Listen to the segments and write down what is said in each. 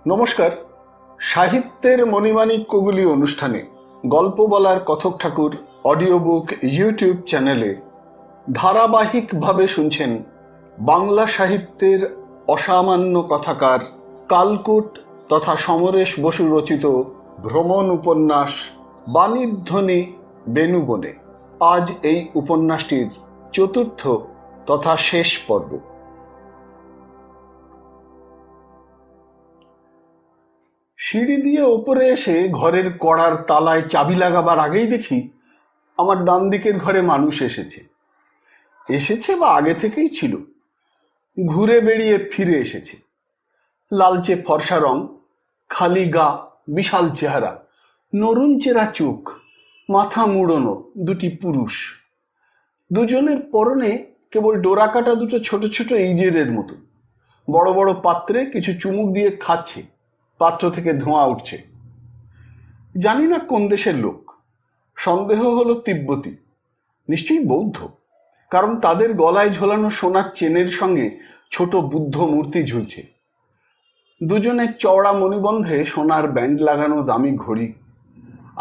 নমস্কার। সাহিত্যের মণিমাণিক্যগুলি অনুষ্ঠানে গল্প বলার কথক ঠাকুর অডিও বুক ইউটিউব চ্যানেলে ধারাবাহিকভাবে শুনছেন বাংলা সাহিত্যের অসামান্য কথাকার কালকূট তথা সমরেশ বসু রচিত ভ্রমণ উপন্যাস বাণীধ্বনি বেণুবনে। আজ এই উপন্যাসটির চতুর্থ তথা শেষ পর্ব। সিঁড়ি দিয়ে ওপরে এসে ঘরের কড়ার তালায় চাবি লাগাবার আগেই দেখি আমার ডান দিকের ঘরে মানুষ এসেছে বা আগে থেকেই ছিল। ঘুরে বেড়িয়ে ফিরে এসেছে। লালচে ফর্সা রং, খালি গা, বিশাল চেহারা, নরুন চেরা চোখ, মাথা মুড়োনো দুটি পুরুষ। দুজনের পরনে কেবল ডোরাকাটা দুটো ছোট ছোট ইজেরের মতো। বড় বড় পাত্রে কিছু চুমুক দিয়ে খাচ্ছে, পাত্র থেকে ধোঁয়া উঠছে। জানি না কোন দেশের লোক। সন্দেহ হলো তিব্বতী, নিশ্চয়ই বৌদ্ধ, কারণ তাদের গলায় ঝোলানো সোনার চেনের সঙ্গে ছোট বুদ্ধ মূর্তি ঝুলছে। দুজনের চওড়া মণিবন্ধে সোনার ব্যান্ড লাগানো দামি ঘড়ি।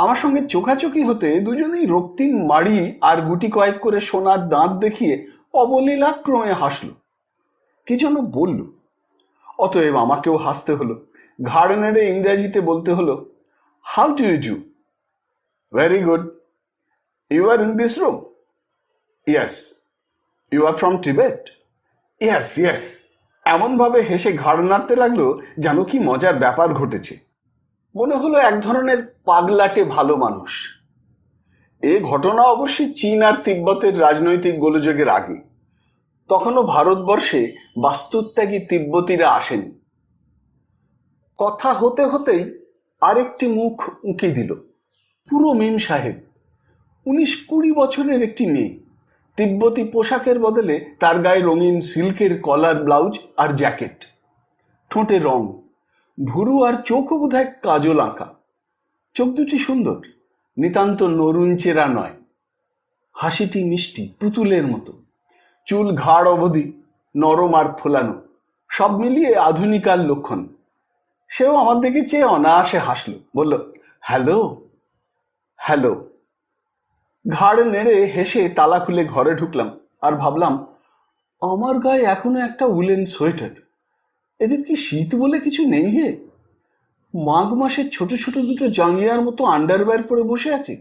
আমার সঙ্গে চোখাচোখি হতে দুজনেই রক্তিম মাড়ি আর গুটি কয়েক করে সোনার দাঁত দেখিয়ে অবলীলাক্রমে হাসল। কি যেন বলল, অতএব আমাকেও হাসতে হলো। ঘাড় নেড়ে ইংরেজিতে বলতে হলো, how do you do? Very good. You are in this room? Yes. You are from Tibet? Yes yes. এমনভাবে হেসে ঘাড় নাড়তে লাগলো যেন কি মজার ব্যাপার ঘটেছে। মনে হলো এক ধরনের পাগলাটে ভালো মানুষ। এ ঘটনা অবশ্যই চীন আর তিব্বতের রাজনৈতিক গোলযোগের আগে। তখনও ভারতবর্ষে বাস্তুত্যাগী তিব্বতীরা আসেনি। কথা হতে হতেই আরেকটি মুখ উঁকি দিল। পুরো মিম সাহেব, 19-20 বছরের একটি মেয়ে। তিব্বতী পোশাকের বদলে তার গায়ে রঙিন সিল্কের কলার ব্লাউজ আর জ্যাকেট। ঠোঁটে রং, ভুরু আর চোখও বোধহয় কাজল আঁকা। চোখ দুটি সুন্দর, নিতান্ত নরুন চেরা নয়। হাসিটি মিষ্টি, পুতুলের মতো। চুল ঘাড় অবধি, নরম আর ফোলানো, সব মিলিয়ে আধুনিকার লক্ষণ। সেও আমার দিকে চেয়ে অনায়াসে হাসলো, বলল, হ্যালো হ্যালো। ঘাড় নেড়ে হেসে তালা খুলে ঘরে ঢুকলাম আর ভাবলাম, আমার গায়ে এখনো একটা উলেন সোয়েটার। এদের কি শীত বলে কিছু নেই হে? মাঘ মাসের ছোট ছোট দুটো জাঙ্গিয়ার মতো আন্ডারওয়্যার পরে বসে আছে।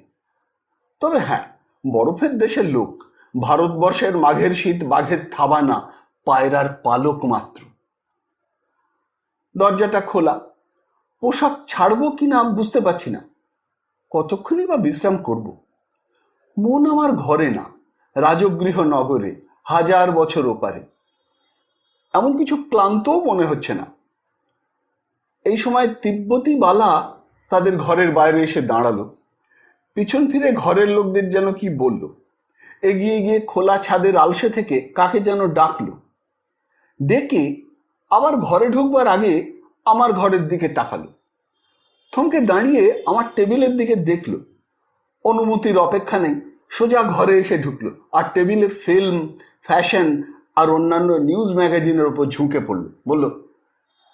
তবে হ্যাঁ, বরফের দেশের লোক। ভারতবর্ষের মাঘের শীত বাঘের থাবা না, পায়রার পালক মাত্র। দরজাটা খোলা। পোশাক ছাড়বো কিনা বুঝতে পারছি না। কতক্ষণই বা বিশ্রাম করব। মন আমার ঘরে না, রাজগৃহ নগরে, 1000 বছর ওপারে। এমন কিছু ক্লান্তও মনে হচ্ছে না। এই সময় তিব্বতী বালা তাদের ঘরের বাইরে এসে দাঁড়ালো। পিছন ফিরে ঘরের লোকদের যেন কি বলল। এগিয়ে গিয়ে খোলা ছাদের আলসে থেকে কাকে যেন ডাকলো। ডেকে আবার ঘরে ঢুকবার আগে আমার ঘরের দিকে তাকালো। থমকে দাঁড়িয়ে আমার টেবিলের দিকে দেখলো। অনুমতির অপেক্ষা নেই, সোজা ঘরে এসে ঢুকলো আর টেবিলে ফিল্ম, ফ্যাশন আর অন্যান্য নিউজ ম্যাগাজিনের ওপর ঝুঁকে পড়লো। বলল,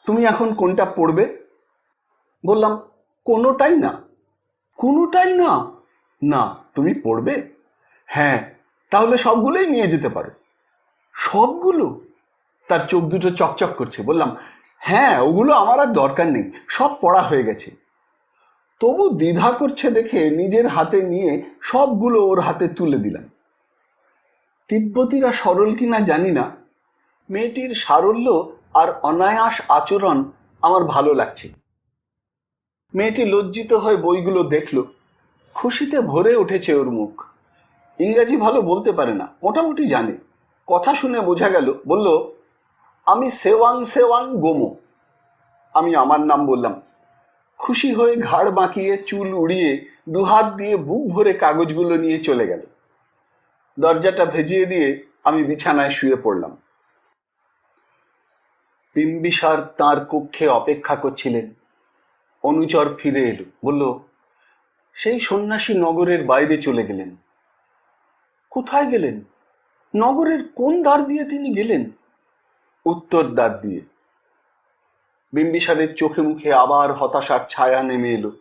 তুমি এখন কোনটা পড়বে? বললাম, কোনোটাই না। কোনোটাই না? না, তুমি পড়বে? হ্যাঁ। তাহলে সবগুলোই নিয়ে যেতে পারো। সবগুলো? তার চোখ দুটো চকচক করছে। বললাম, হ্যাঁ, ওগুলো আমার আর দরকার নেই, সব পড়া হয়ে গেছে। তবু দ্বিধা করছে দেখে নিজের হাতে নিয়ে সবগুলো ওর হাতে তুলে দিলাম। তিব্বতীরা সরল কিনা জানি না, মেয়েটির সারল্য আর অনায়াস আচরণ আমার ভালো লাগছে। মেয়েটি লজ্জিত হয়ে বইগুলো দেখল। খুশিতে ভরে উঠেছে ওর মুখ। ইংরাজি ভালো বলতে পারে না, মোটামুটি জানে। কথা শুনে বোঝা গেল। বলল, আমি সেওয়াং সেওয়াং গোমো। আমি আমার নাম বললাম। খুশি হয়ে ঘাড় বাঁকিয়ে চুল উড়িয়ে দুহাত দিয়ে বুক ভরে কাগজগুলো নিয়ে চলে গেল। দরজাটা ভেজিয়ে দিয়ে আমি বিছানায় শুয়ে পড়লাম। বিম্বিসার তাঁর কক্ষে অপেক্ষা করছিলেন। অনুচর ফিরে এলো, বলল, সেই সন্ন্যাসী নগরের বাইরে চলে গেলেন। কোথায় গেলেন? নগরের কোন দ্বার দিয়ে তিনি গেলেন? উত্তর দ্বার দিয়ে। বিম্বিসারের চোখে মুখে আবার হতাশার ছায়া নেমে এলো।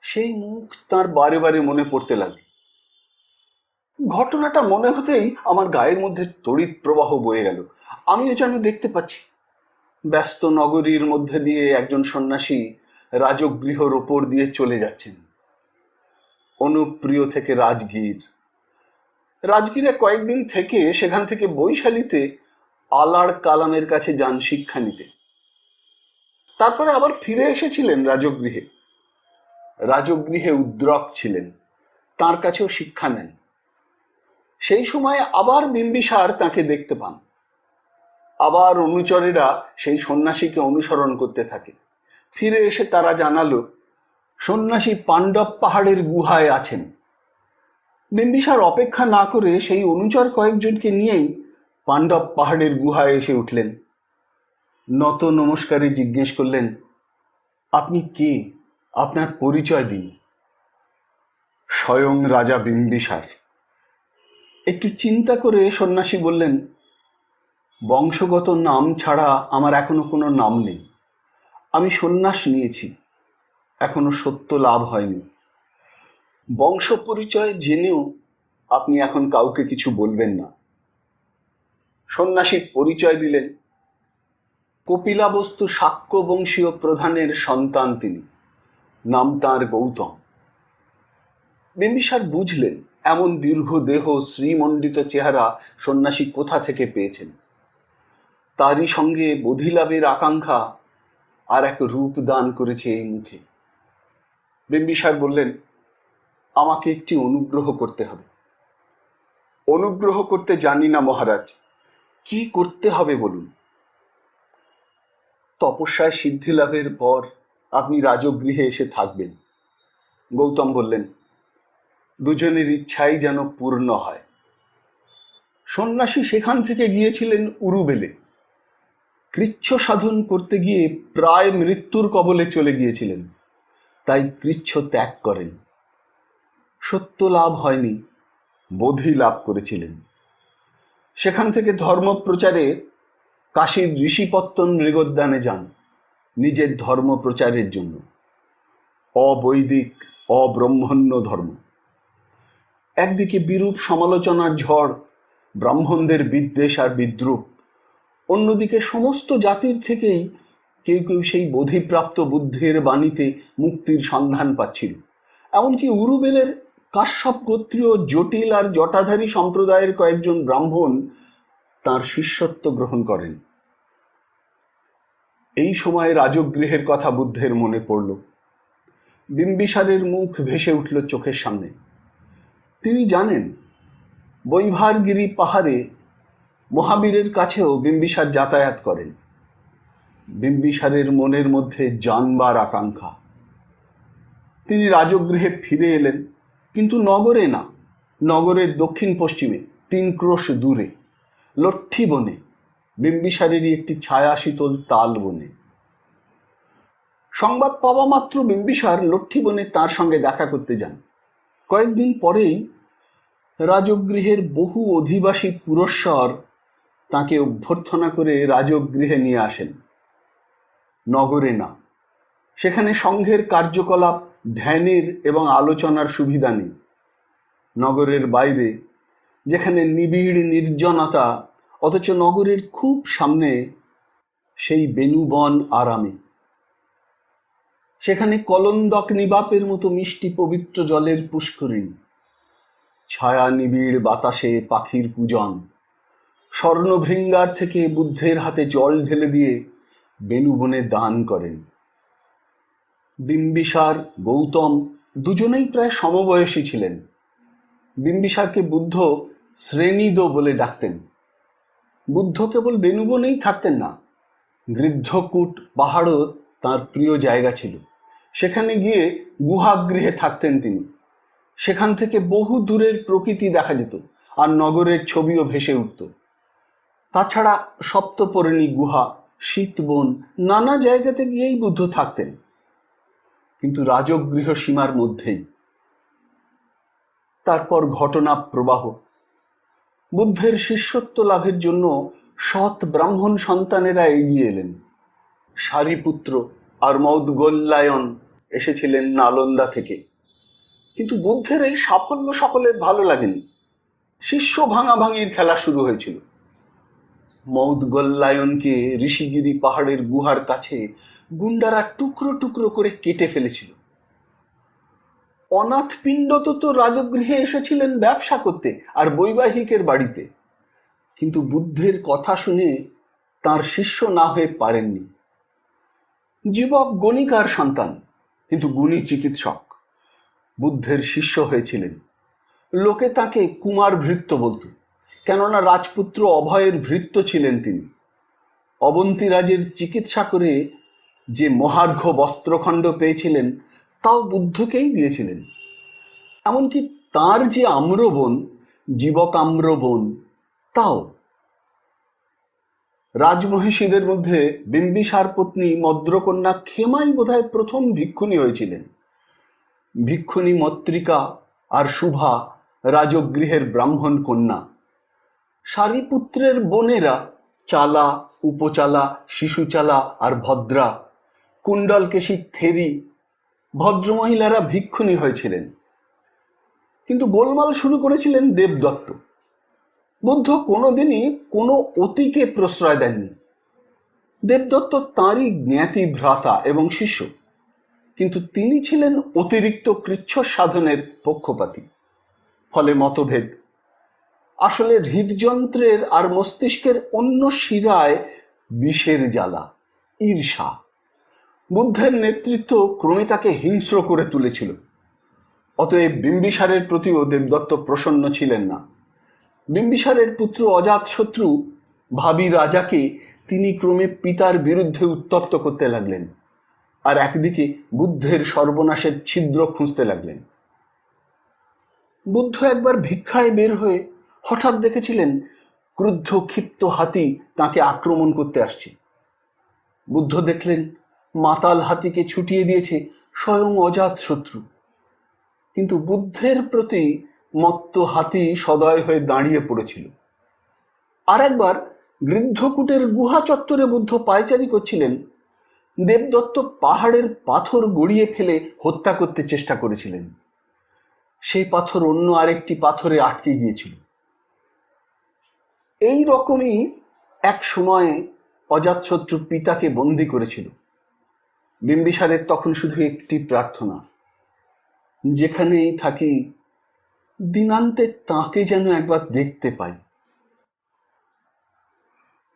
সেই মুখ তার বারে বারে মনে পড়তে লাগলো। ঘটনাটা মনে হতেই আমার গায়ের মধ্যে তড়িৎ প্রবাহ বয়ে গেল। আমিও যেন দেখতে পাচ্ছি ব্যস্ত নগরীর মধ্যে দিয়ে একজন সন্ন্যাসী রাজগৃহর ওপর দিয়ে চলে যাচ্ছেন। অনুপ্রিয় থেকে রাজগীরে কয়েকদিন থেকে সেখান থেকে বৈশালীতে আলার কালামের কাছে যান শিক্ষা নিতে। তারপরে আবার ফিরে এসেছিলেন রাজগৃহে উদ্রক ছিলেন, তার কাছেও শিক্ষা নেন। সেই সময় আবার বিম্বিসার তাকে দেখতে পান। আবার অনুচরেরা সেই সন্ন্যাসীকে অনুসরণ করতে থাকে। ফিরে এসে তারা জানালো সন্ন্যাসী পাণ্ডব পাহাড়ের গুহায় আছেন। বিম্বিসার অপেক্ষা না করে সেই অনুচর কয়েকজনকে নিয়েই পাণ্ডব পাহাড়ের গুহায় এসে উঠলেন। নত নমস্কারে জিজ্ঞেস করলেন, আপনি কে? আপনার পরিচয় দিন। স্বয়ং রাজা বিম্বিসার। একটু চিন্তা করে সন্ন্যাসী বললেন, বংশগত নাম ছাড়া আমার এখনো কোনো নাম নেই। আমি সন্ন্যাস নিয়েছি, এখনো সত্য লাভ হয়নি। বংশ পরিচয় জেনেও আপনি এখন কাউকে কিছু বলবেন না। সন্ন্যাসী পরিচয় দিলেন। কপিলাবস্তু শাক্য বংশীয় প্রধানের সন্তান তিনি। নাম তাঁর গৌতম। বিম্বিসার বুঝলেন এমন দীর্ঘ দেহ, শ্রীমণ্ডিত চেহারা সন্ন্যাসী কোথা থেকে পেয়েছেন। তারই সঙ্গে বোধিলাভের আকাঙ্ক্ষা আর এক রূপ দান করেছে এই মুখে। বিম্বিসার বললেন, আমাকে একটি অনুগ্রহ করতে হবে। অনুগ্রহ করতে জানি না মহারাজ, কি করতে হবে বলুন। তপস্যায় সিদ্ধি লাভের পর আপনি রাজগৃহে এসে থাকবেন। গৌতম বললেন, দুজনের ইচ্ছাই যেন পূর্ণ হয়। সন্ন্যাসী সেখান থেকে গিয়েছিলেন উরুবেলে। কৃচ্ছ সাধন করতে গিয়ে প্রায় মৃত্যুর কবলে চলে গিয়েছিলেন, তাই কৃচ্ছ ত্যাগ করেন। সত্য লাভ হয়নি, বোধি লাভ করেছিলেন। সেখান থেকে ধর্ম প্রচারে কাশীর ঋষিপত্তন মৃগোদ্যানে যান, নিজের ধর্ম প্রচারের জন্য। অবৈদিক অব্রহ্মণ্য ধর্ম। একদিকে বিরূপ সমালোচনার ঝড়, ব্রাহ্মণদের বিদ্বেষ আর বিদ্রুপ। অন্যদিকে সমস্ত জাতির থেকেই কেউ কেউ সেই বোধিপ্রাপ্ত বুদ্ধের বাণীতে মুক্তির সন্ধান পাচ্ছিল। এমনকি উরুবেলের কাশ্যপ গোত্রীয় জটিল আর জটাধারী সম্প্রদায়ের কয়েকজন ব্রাহ্মণ তাঁর শিষ্যত্ব গ্রহণ করেন। এই সময় রাজগৃহের কথা বুদ্ধের মনে পড়ল। বিম্বিসারের মুখ ভেসে উঠল চোখের সামনে। তিনি জানেন বৈভারগিরি পাহাড়ে মহাবীরের কাছেও বিম্বিসার যাতায়াত করেন। বিম্বিসারের মনের মধ্যে জানবার আকাঙ্ক্ষা। তিনি রাজগৃহে ফিরে এলেন, কিন্তু নগরে না, নগরের দক্ষিণ পশ্চিমে 3 ক্রোশ দূরে লট্ঠি বনে, বিম্বিসারেরই একটি ছায়া শীতল তাল বনে। সংবাদ পাওয়া মাত্র বিম্বিসার লট্ঠি বনে তাঁর সঙ্গে দেখা করতে যান। কয়েকদিন পরেই রাজগৃহের বহু অধিবাসী পুরস্বর তাকে অভ্যর্থনা করে রাজগৃহে নিয়ে আসেন। নগরে না, সেখানে সংঘের কার্যকলাপ, ধ্যানের এবং আলোচনার সুবিধা নেই। নগরের বাইরে, যেখানে নিবিড় নির্জনতা, অথচ নগরের খুব সামনে সেই বেণুবন আরামে। সেখানে কলন্দক নিবাপের মতো মিষ্টি পবিত্র জলের পুষ্করিণী, ছায়া নিবিড় বাতাসে পাখির পূজন। স্বর্ণভৃঙ্গার থেকে বুদ্ধের হাতে জল ঢেলে দিয়ে বেণুবনে দান করেন। বিম্বিসার, গৌতম দুজনেই প্রায় সমবয়সী ছিলেন। বিম্বিসারকে বুদ্ধ শ্রেণীদ বলে ডাকতেন। বুদ্ধ কেবল বেণুবনেই থাকতেন না, গৃদ্ধকূট পাহাড়ও তাঁর প্রিয় জায়গা ছিল। সেখানে গিয়ে গুহাগৃহে থাকতেন তিনি। সেখান থেকে বহু দূরের প্রকৃতি দেখা যেত, আর নগরের ছবিও ভেসে উঠত। তাছাড়া সপ্তপর্ণী গুহা, শীতবন, নানা জায়গাতে গিয়েই বুদ্ধ থাকতেন, কিন্তু রাজগৃহ সীমার মধ্যেই। তারপর ঘটনা প্রবাহ। বুদ্ধের শিষ্যত্ব লাভের জন্য সৎ ব্রাহ্মণ সন্তানেরা এগিয়ে এলেন। সারিপুত্র আর মৌদগল্যায়ন এসেছিলেন নালন্দা থেকে। কিন্তু বুদ্ধের এই সাফল্য সকলের ভালো লাগেনি। শিষ্য ভাঙাভাঙির খেলা শুরু হয়েছিল। মৌদগল্যায়নকে ঋষিগিরি পাহাড়ের গুহার কাছে গুন্ডারা টুকরো টুকরো করে কেটে ফেলেছিল। অনাথপিণ্ড তো রাজগৃহে এসেছিলেন ব্যবসা করতে আর বৈবাহিকের বাড়িতে, কিন্তু বুদ্ধের কথা শুনে তার শিষ্য না হয়ে পারেননি। জীবক গণিকার সন্তান, কিন্তু গুণী চিকিৎসক। বুদ্ধের শিষ্য হয়েছিলেন। লোকে তাকে কুমার ভৃত্য বলত, কেননা রাজপুত্র অভয়ের ভৃত্য ছিলেন তিনি। অবন্তীরাজের চিকিৎসা করে যে মহার্ঘ বস্ত্রখণ্ড পেয়েছিলেন তাও বুদ্ধকেই দিয়েছিলেন। এমনকি তার যে আম্রবন, জীবকাম্রবন, তাও। রাজমহিষীদের মধ্যে বিম্বিসার পত্নী মদ্রকন্যা ক্ষেমাই বোধহয় প্রথম ভিক্ষুণী হয়েছিলেন। ভিক্ষুণী মত্রিকা আর শুভা রাজগৃহের ব্রাহ্মণ কন্যা। সারিপুত্রের বোনেরা চালা, উপচালা, শিশুচালা আর ভদ্রা, কুণ্ডলকেশী থেরি, ভদ্রমহিলারা ভিক্ষুণী হয়েছিলেন। কিন্তু গোলমাল শুরু করেছিলেন দেবদত্ত। বুদ্ধ কোনোদিনই কোনো অতিকে প্রশ্রয় দেননি। দেবদত্ত তাঁরই জ্ঞাতি ভ্রাতা এবং শিষ্য, কিন্তু তিনি ছিলেন অতিরিক্ত কৃচ্ছ সাধনের পক্ষপাতী। ফলে মতভেদ। আসলে হৃদযন্ত্রের আর মস্তিষ্কের অন্য শিরায় বিষের জ্বালা, ঈর্ষা। বুদ্ধের নেতৃত্ব ক্রমে তাকে হিংস্র করে তুলেছিল। অতএব বিম্বিসারের প্রতিও দেবদত্ত প্রসন্ন ছিলেন না। বিম্বিসারের পুত্র অজাতশত্রু ভাবী রাজাকে তিনি ক্রমে পিতার বিরুদ্ধে উত্তপ্ত করতে লাগলেন, আর একদিকে বুদ্ধের সর্বনাশের ছিদ্র খুঁজতে লাগলেন। বুদ্ধ একবার ভিক্ষায় বের হয়ে হঠাৎ দেখেছিলেন ক্রুদ্ধ ক্ষিপ্ত হাতি তাকে আক্রমণ করতে আসছে। বুদ্ধ দেখলেন মাতাল হাতিকে ছুটিয়ে দিয়েছে স্বয়ং অজাতশত্রু, কিন্তু বুদ্ধের প্রতি মত্ত হাতি সদয় হয়ে দাঁড়িয়ে পড়েছিল। আর একবার গৃদ্ধকূটের গুহা চত্বরে বুদ্ধ পায়চারি করছিলেন। দেবদত্ত পাহাড়ের পাথর গড়িয়ে ফেলে হত্যা করতে চেষ্টা করেছিলেন। সেই পাথর অন্য আরেকটি পাথরে আটকে গিয়েছিল। এই রকমই এক সময়ে অজাতশত্রু পিতাকে বন্দী করেছিল। বিম্বিসারের তখন শুধু একটি প্রার্থনা, যেখানেই থাকি দিনান্তে তাকে যেন একবার দেখতে পাই।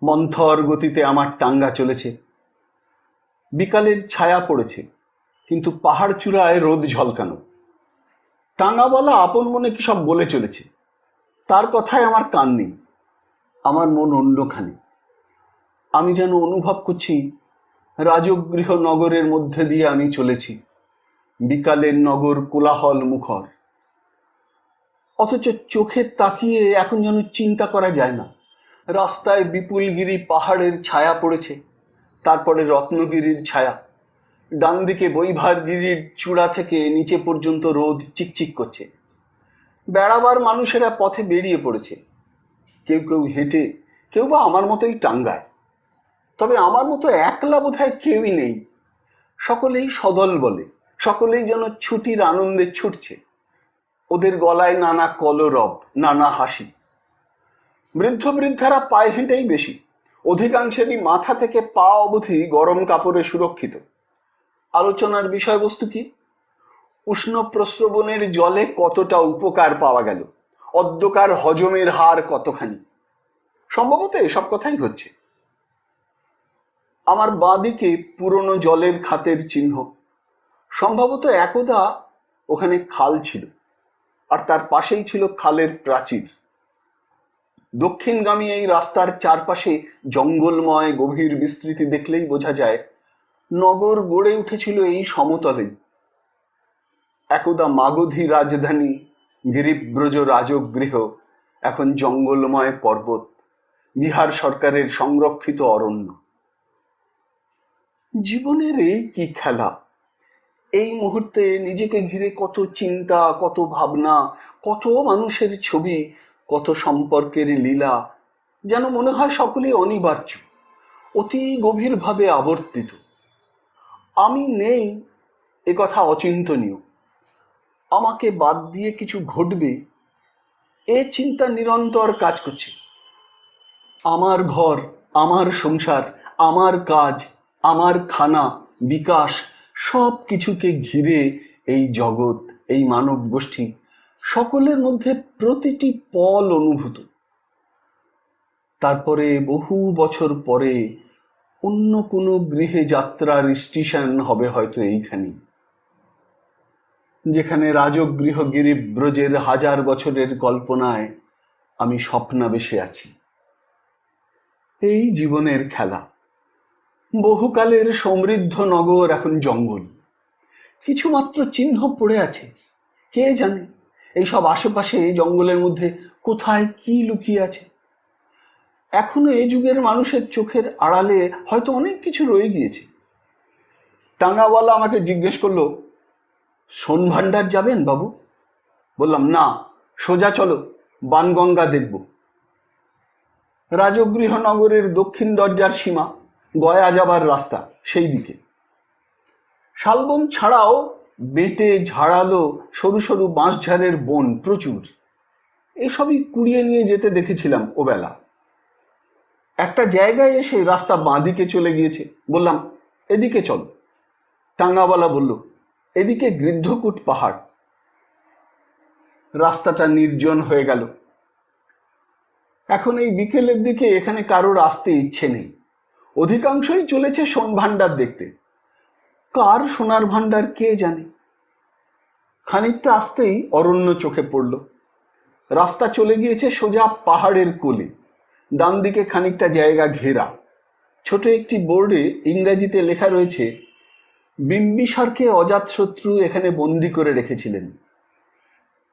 মন্থর গতিতে আমার টাঙ্গা চলেছে। বিকালের ছায়া পড়েছে, কিন্তু পাহাড় চূড়ায় রোদ ঝলকানো। টাঙ্গাওয়ালা আপন মনে কি সব বলে চলেছে, তার কথায় আমার কান নেই। আমার মন অন্যখানে। আমি যেন অনুভব করছি রাজগৃহ নগরের মধ্যে দিয়ে আমি চলেছি। বিকালের নগর কোলাহল মুখর, অথচ চোখে তাকিয়ে এখন যেন চিন্তা করা যায় না। রাস্তায় বিপুলগিরি পাহাড়ের ছায়া পড়েছে, তারপরে রত্নগিরির ছায়া। ডান দিকে বৈভারগিরির চূড়া থেকে নিচে পর্যন্ত রোদ চিকচিক করছে। বেড়াবার মানুষেরা পথে বেরিয়ে পড়েছে, কেউ কেউ হেঁটে, কেউ বা আমার মতোই টাঙ্গায়। তবে আমার মতো একলা বোধহয় কেউই নেই। সকলেই সদল বলে, সকলেই যেন ছুটির আনন্দে ছুটছে। ওদের গলায় নানা কলরব, নানা হাসি। বৃদ্ধ বৃদ্ধারা পায়ে হেঁটেই বেশি। অধিকাংশেরই মাথা থেকে পা অবধি গরম কাপড়ে সুরক্ষিত। আলোচনার বিষয়বস্তু কি? উষ্ণ প্রস্রবণের জলে কতটা উপকার পাওয়া গেল, অদ্যকার হজমের হার কতখানি। সম্ভবত এসব কথাই হচ্ছে। আমার বাঁদিকে পুরনো জলের খাতের চিহ্ন। সম্ভবত একদা ওখানে খাল ছিল, আর তার পাশেই ছিল খালের প্রাচীর। দক্ষিণগামী এই রাস্তার চারপাশে জঙ্গলময় গভীর বিস্তৃতি দেখলেই বোঝা যায় নগর গড়ে উঠেছিল এই সমতলেই। একদা মাগধী রাজধানী গিরিব্রজ রাজগৃহ এখন জঙ্গলময় পর্বত, বিহার সরকারের সংরক্ষিত অরণ্য। জীবনের এই কি খেলা! এই মুহূর্তে নিজেকে ঘিরে কত চিন্তা, কত ভাবনা, কত মানুষের ছবি, কত সম্পর্কের লীলা। যেন মনে হয় সকলেই অনিবার্য, অতি গভীরভাবে আবর্তিত। আমি নেই এ কথা অচিন্তনীয়, আমাকে বাদ দিয়ে কিছু ঘটবে এ চিন্তা নিরন্তর কাজ করছে। আমার ঘর, আমার সংসার, আমার কাজ, আমার খানা, বিকাশ, সব কিছুকে ঘিরে এই জগৎ, এই মানব গোষ্ঠী, সকলের মধ্যে প্রতিটি পল অনুভূত। তারপরে বহু বছর পরে অন্য কোনো গৃহে যাত্রার স্টেশন হবে হয়তো এইখানে, যেখানে রাজগৃহ গিরিব্রজের হাজার বছরের কল্পনায় আমি স্বপ্নাবেশে আছি। এই জীবনের খেলা। বহুকালের সমৃদ্ধ নগর এখন জঙ্গল, কিছুমাত্র চিহ্ন পড়ে আছে। কে জানে এইসব আশেপাশে জঙ্গলের মধ্যে কোথায় কি লুকিয়ে আছে। এখনো এ যুগের মানুষের চোখের আড়ালে হয়তো অনেক কিছু রয়ে গিয়েছে। টাঙ্গাওয়ালা আমাকে জিজ্ঞেস করলো, সোনভান্ডার যাবেন বাবু? বললাম, না, সোজা চলো, বানগঙ্গা দেখব। রাজগৃহ নগরের দক্ষিণ দরজার সীমা, গয়া যাবার রাস্তা সেই দিকে। শালবন ছাড়াও বেটে ঝাড়ালো সরু সরু বাঁশঝাড়ের বন প্রচুর। এসবই কুড়িয়ে নিয়ে যেতে দেখেছিলাম ওবেলা। একটা জায়গায় এসে রাস্তা বাঁদিকে চলে গিয়েছে। বললাম, এদিকে চল। টাঙ্গাওয়ালা বলল, এদিকে গৃদ্ধকূট পাহাড়। রাস্তাটা নির্জন হয়ে গেল। এখন এই বিকেলের দিকে এখানে কারোর আসতে ইচ্ছে নেই। অধিকাংশই চলেছে সোনভান্ডার দেখতে। কার সোনার ভান্ডার কে জানে। খানিকটা আসতেই অরণ্য চোখে পড়ল। রাস্তা চলে গিয়েছে সোজা পাহাড়ের কোলে। ডান দিকে খানিকটা জায়গা ঘেরা। ছোট একটি বোর্ডে ইংরেজিতে লেখা রয়েছে, বিম্বিসারকে অজাতশত্রু এখানে বন্দি করে রেখেছিলেন।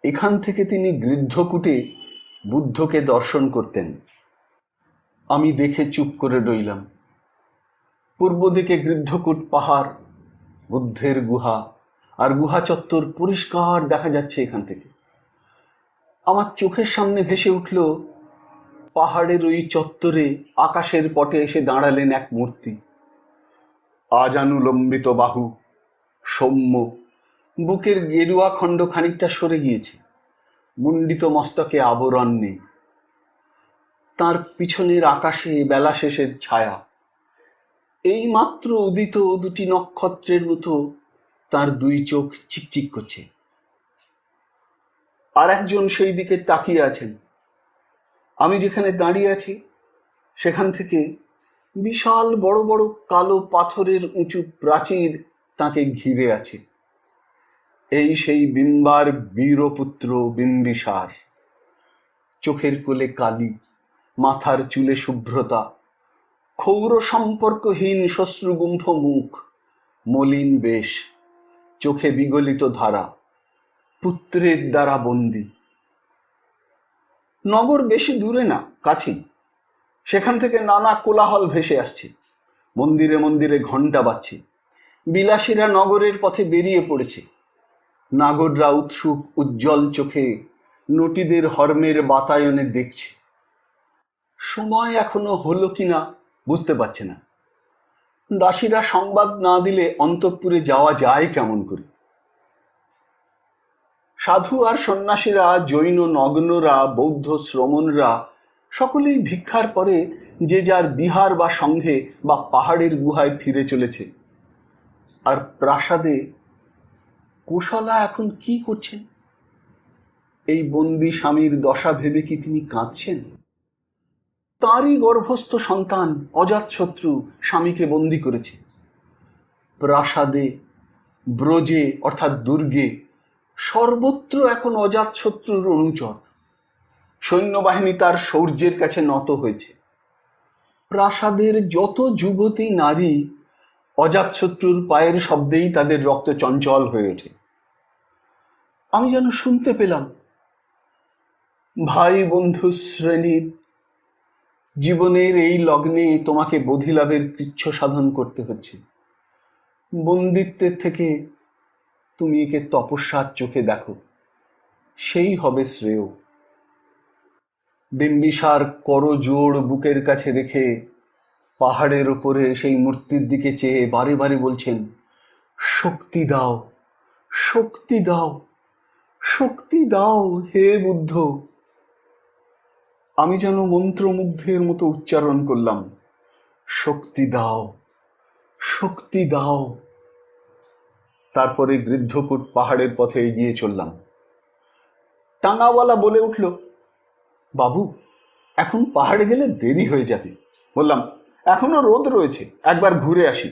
এখান থেকে তিনি গৃদ্ধকূটে বুদ্ধকে দর্শন করতেন। আমি দেখে চুপ করে রইলাম। পূর্ব দিকে গৃদ্ধকূট পাহাড়, বুদ্ধের গুহা, আর গুহা চত্বর পরিষ্কার দেখা যাচ্ছে এখান থেকে। আমার চোখের সামনে ভেসে উঠল পাহাড়ের ওই চত্বরে আকাশের পটে এসে দাঁড়ালেন এক মূর্তি। আজানুলম্বিত বাহু, সৌম্য, বুকের গেরুয়া খণ্ড খানিকটা সরে গিয়েছে, মুন্ডিত মস্তকে আবরণ নেই। তার পিছনের আকাশে বেলা শেষের ছায়া। এই মাত্র উদিত দুটি নক্ষত্রের মতো তার দুই চোখ চিকচিক করছে। আর একজন সেই দিকে তাকিয়ে আছেন। আমি যেখানে দাঁড়িয়ে আছি সেখান থেকে বিশাল বড় বড় কালো পাথরের উঁচু প্রাচীর তাকে ঘিরে আছে। এই সেই বিম্বার বীরপুত্র বিম্বিসার। চোখের কোলে কালি, মাথার চুলে শুভ্রতা, ক্ষৌর সম্পর্কহীন শ্বশ্রুগুম্ফ মুখ, মলিন বেশ, চোখে বিগলিত ধারা, পুত্রের দ্বারা বন্দী। নগর বেশি দূরে না, কাছেই। সেখান থেকে নানা কোলাহল ভেসে আসছে। মন্দিরে মন্দিরে ঘণ্টা বাজছে। বিলাসীরা নগরের পথে বেরিয়ে পড়েছে। নাগররা উৎসুক উজ্জ্বল চোখে নটীদের হর্মের বাতায়নে দেখছে। সময় এখনো হলো কিনা বুঝতে পারছে না। দাসীরা সংবাদ না দিলে অন্তঃপুরে যাওয়া যায় কেমন করে? সাধু আর সন্ন্যাসীরা, জৈন নগ্নরা, বৌদ্ধ শ্রমণরা সকলেই ভিক্ষার পরে যে যার বিহার বা সংঘে বা পাহাড়ের গুহায় ফিরে চলেছে। আর প্রাসাদে কোশলা এখন কি করছেন? এই বন্দি স্বামীর দশা ভেবে কি তিনি কাঁদছেন? তাঁরই গর্ভস্থ সন্তান অজাতশত্রু স্বামীকে বন্দি করেছে। প্রাসাদে, ব্রজে অর্থাৎ দুর্গে সর্বত্র এখন অজাতশত্রুর অনুচর। সৈন্যবাহিনী তার শৌর্যের কাছে নত হয়েছে। প্রাসাদের যত যুবতী নারী অজাতশত্রুর পায়ের শব্দেই তাদের রক্ত চঞ্চল হয়ে ওঠে। আমি যেন শুনতে পেলাম, ভাই বন্ধু শ্রেণীর, জীবনের এই লগ্নে তোমাকে বোধিলাভের কৃচ্ছ সাধন করতে হচ্ছে। বন্দিত্বের থেকে তুমি একে তপস্যার চোখে দেখো, সেই হবে শ্রেয়। বিম্বিসার করজোড় বুকের কাছে রেখে পাহাড়ের উপরে সেই মূর্তির দিকে চেয়ে বারে বারে বলছেন, শক্তি দাও, শক্তি দাও, শক্তি দাও হে বুদ্ধ। আমি যেন মন্ত্রমুগ্ধের মতো উচ্চারণ করলাম, শক্তি দাও, শক্তি দাও। তারপরে গৃদ্ধকূট পাহাড়ের পথে এগিয়ে চললাম। টাঙ্গাওয়ালা বলে উঠল, বাবু এখন পাহাড়ে গেলে দেরি হয়ে যাবে। বললাম, এখনো রোদ রয়েছে, একবার ঘুরে আসি।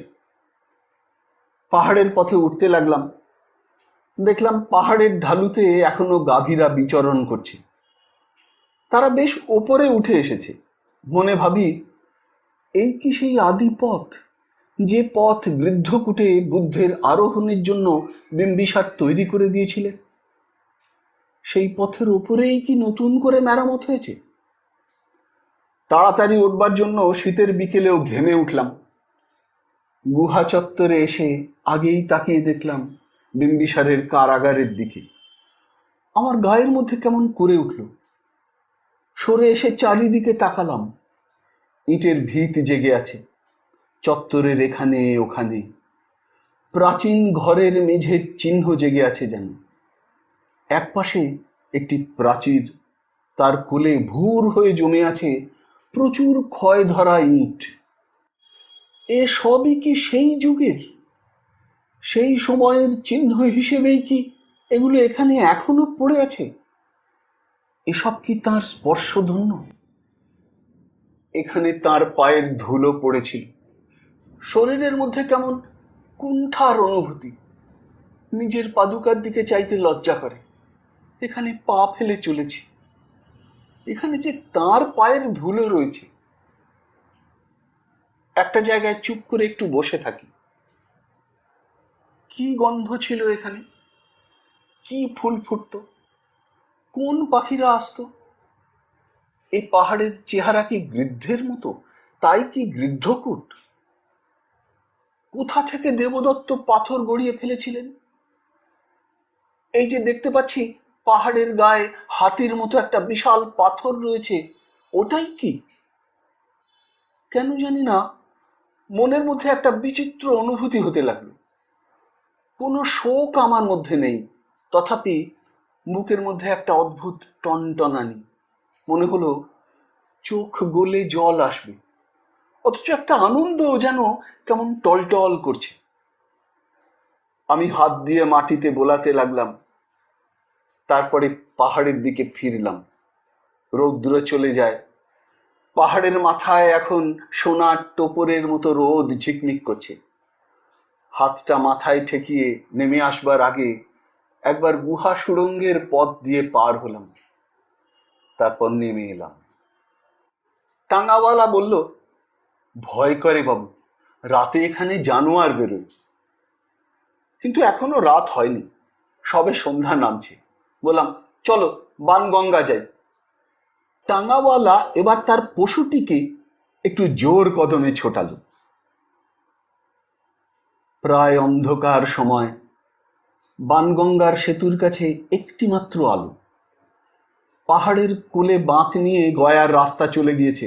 পাহাড়ের পথে উঠতে লাগলাম। দেখলাম পাহাড়ের ঢালুতে এখনো গাভীরা বিচরণ করছে। তারা বেশ ওপরে উঠে এসেছে। মনে ভাবি, এই কি সেই আদি পথ, যে পথ গৃদ্ধকূটে বুদ্ধের আরোহণের জন্য বিম্বিসার তৈরি করে দিয়েছিলেন? সেই পথের ওপরেই কি নতুন করে মেরামত হয়েছে? তাড়াতাড়ি উঠবার জন্য শীতের বিকেলেও ঘেমে উঠলাম। গুহা চত্বরে এসে আগেই তাকিয়ে দেখলাম বিম্বিসারের কারাগারের দিকে। আমার গায়ের মধ্যে কেমন করে উঠল। সরে এসে চারিদিকে তাকালাম। ইটের ভিত জেগে আছে চত্বরের এখানে ওখানে। প্রাচীন ঘরের মেঝের চিহ্ন জেগে আছে যেন। একপাশে একটি প্রাচীর, তার কোলে ভুর হয়ে জমে আছে প্রচুর ক্ষয় ধরা ইট। এ সবই কি সেই যুগের, সেই সময়ের চিহ্ন হিসেবেই কি এগুলো এখানে এখনো পড়ে আছে? এসব কি তার স্পর্শধন্য? এখানে তার পায়ের ধুলো পড়েছিল। শরীরের মধ্যে কেমন কুণ্ঠার অনুভূতি। নিজের পাদুকার দিকে চাইতে লজ্জা করে। এখানে পা ফেলে চলেছি, এখানে যে তার পায়ের ধুলো রয়েছে। একটা জায়গায় চুপ করে একটু বসে থাকি। কি গন্ধ ছিল এখানে, কি ফুল ফুটতো, কোন পাখিরা আসতো? এই পাহাড়ের চেহারা কি গৃদ্ধের মতো, তাই কি গৃদ্ধকূট? কোথা থেকে দেবদত্ত পাথর গড়িয়ে ফেলেছিলেন? এই যে দেখতে পাচ্ছি পাহাড়ের গায়ে হাতির মতো একটা বিশাল পাথর রয়েছে, ওটাই কি? কেন জানি না মনের মধ্যে একটা বিচিত্র অনুভূতি হতে লাগলো। কোনো শোক আমার মধ্যে নেই, তথাপি বুকের মধ্যে একটা অদ্ভুত টনটনানি। মনে হলো চোখ গলে জল আসবে, অথচ একটা আনন্দ যেন কেমন টলটল করছে। আমি হাত দিয়ে মাটিতে বোলাতে লাগলাম। তারপরে পাহাড়ের দিকে ফিরলাম। রৌদ্র চলে যায়। পাহাড়ের মাথায় এখন সোনার টোপরের মতো রোদ ঝিকমিক করছে। হাতটা মাথায় ঠেকিয়ে নেমে আসবার আগে একবার গুহা সুড়ঙ্গের পথ দিয়ে পার হলাম। তারপর নেমে এলাম। টাঙ্গাওয়ালা বলল, ভয় করে বাবু, রাতে এখানে জানোয়ার বেরোয়। কিন্তু এখনো রাত হয়নি, সবে সন্ধ্যা নামছে। বললাম, চলো বানগঙ্গা যাই। টাঙ্গাওয়ালা এবার তার পশুটিকে একটু জোর কদমে ছোটালো। প্রায় অন্ধকার সময়। বানগঙ্গার সেতুর কাছে একটি মাত্র আলো। পাহাড়ের কোলে বাঁক নিয়ে গয়ার রাস্তা চলে গিয়েছে।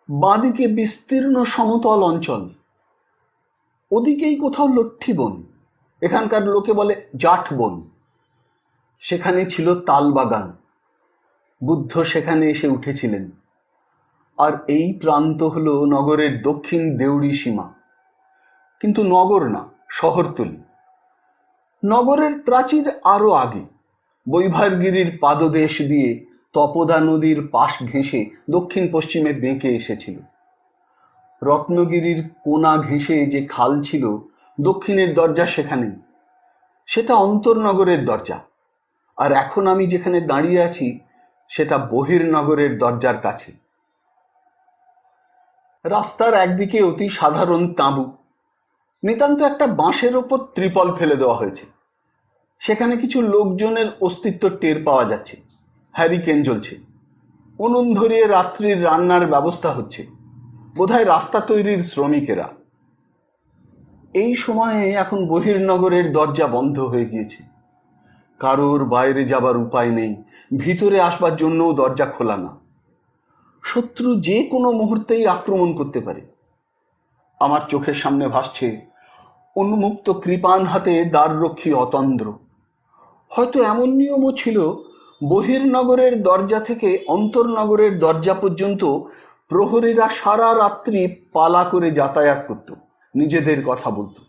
বাঁদিকে বিস্তীর্ণ সমতল অঞ্চল, ওদিকেই কোথাও লট্ঠি বন, এখানকার লোকে বলে জাঠ বন। সেখানে ছিল তাল বাগান। বুদ্ধ সেখানে এসে উঠেছিলেন। আর এই প্রান্ত হলো নগরের দক্ষিণ দেউড়ি সীমা। কিন্তু নগর না, শহরতলি। নগরের প্রাচীর আরো আগে, বৈভারগিরির পাদদেশ দিয়ে তপোদা নদীর পাশ ঘেঁষে দক্ষিণ পশ্চিমে বেঁকে এসেছিল। রত্নগিরির কোনা ঘেঁষে যে খাল ছিল, দক্ষিণের দরজা সেখানেই। সেটা অন্তর্নগরের দরজা। আর এখন আমি যেখানে দাঁড়িয়ে আছি সেটা বহির্নগরের দরজার কাছে। রাস্তার একদিকে অতি সাধারণ তাঁবু। নিতান্ত একটা বাঁশের ওপর ত্রিপল ফেলে দেওয়া হয়েছে। সেখানে কিছু লোকজনের অস্তিত্ব টের পাওয়া যাচ্ছে। হ্যারিকেন জ্বলছে। উনুন ধরিয়ে রাত্রির রান্নার ব্যবস্থা হচ্ছে। বোধহয় রাস্তা তৈরির শ্রমিকেরা। এই সময়ে এখন বহির্নগরের দরজা বন্ধ হয়ে গিয়েছে। কারোর বাইরে যাবার উপায় নেই, ভিতরে আসবার জন্যও দরজা খোলা না। শত্রু যে কোনো মুহূর্তেই আক্রমণ করতে পারে। আমার চোখের সামনে ভাসছে উন্মুক্ত কৃপাণ হাতে দ্বাররক্ষী অতন্দ্র। হয়তো এমন নিয়মও ছিল, বহির্নগরের দরজা থেকে অন্তর্নগরের দরজা পর্যন্ত প্রহরীরা সারা রাত্রি পালা করে যাতায়াত করত, নিজেদের কথা বলতো।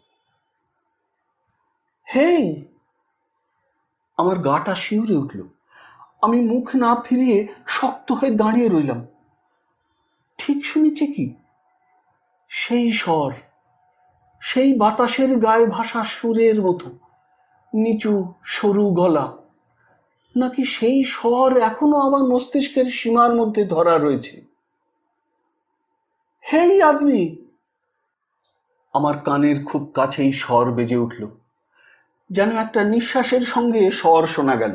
হেই! আমার গাটা শিউরে উঠল। আমি মুখ না ফিরিয়ে শক্ত হয়ে দাঁড়িয়ে রইলাম। ঠিক শুনেছি কি? সেই স্বর, সেই বাতাসের গায়ে ভাসা সুরের মতো নিচু সরু গলা, নাকি সেই স্বর এখনো আমার মস্তিষ্কের সীমার মধ্যে ধরা রয়েছে? হেই আদমি! আমার কানের খুব কাছেই স্বর বেজে উঠল, যেন একটা নিঃশ্বাসের সঙ্গে স্বর শোনা গেল।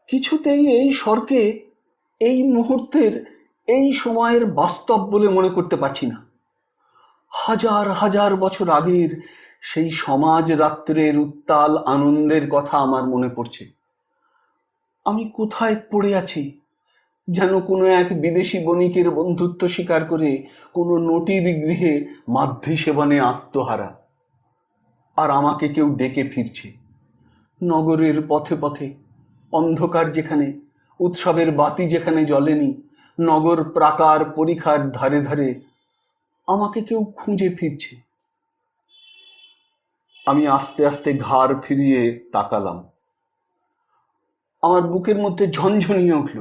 কিছুতেই এই স্বরকে এই মুহূর্তের, এই সময়ের বাস্তব বলে মনে করতে পারছি না। হাজার হাজার বছর আগের সেই সমাজ রাত্রের উত্তাল আনন্দের কথা আমার মনে পড়ছে। আমি কোথায় পড়ে আছি, যেন কোনো এক বিদেশি বণিকের বন্ধুত্ব স্বীকার করে কোনো নটির গৃহে মাধ্যি সেবনে আত্মহারা। আর আমাকে কেউ ডেকে ফিরছে। নগরের পথে পথে, অন্ধকার যেখানে, উৎসবের বাতি যেখানে জ্বলেনি, নগর প্রাকার পরিখার ধারে ধারে আমাকে কেউ খুঁজে ফিরছে। আমি আস্তে আস্তে ঘাড় ফিরিয়ে তাকালাম। আমার বুকের মধ্যে ঝনঝনিয়ে উঠল,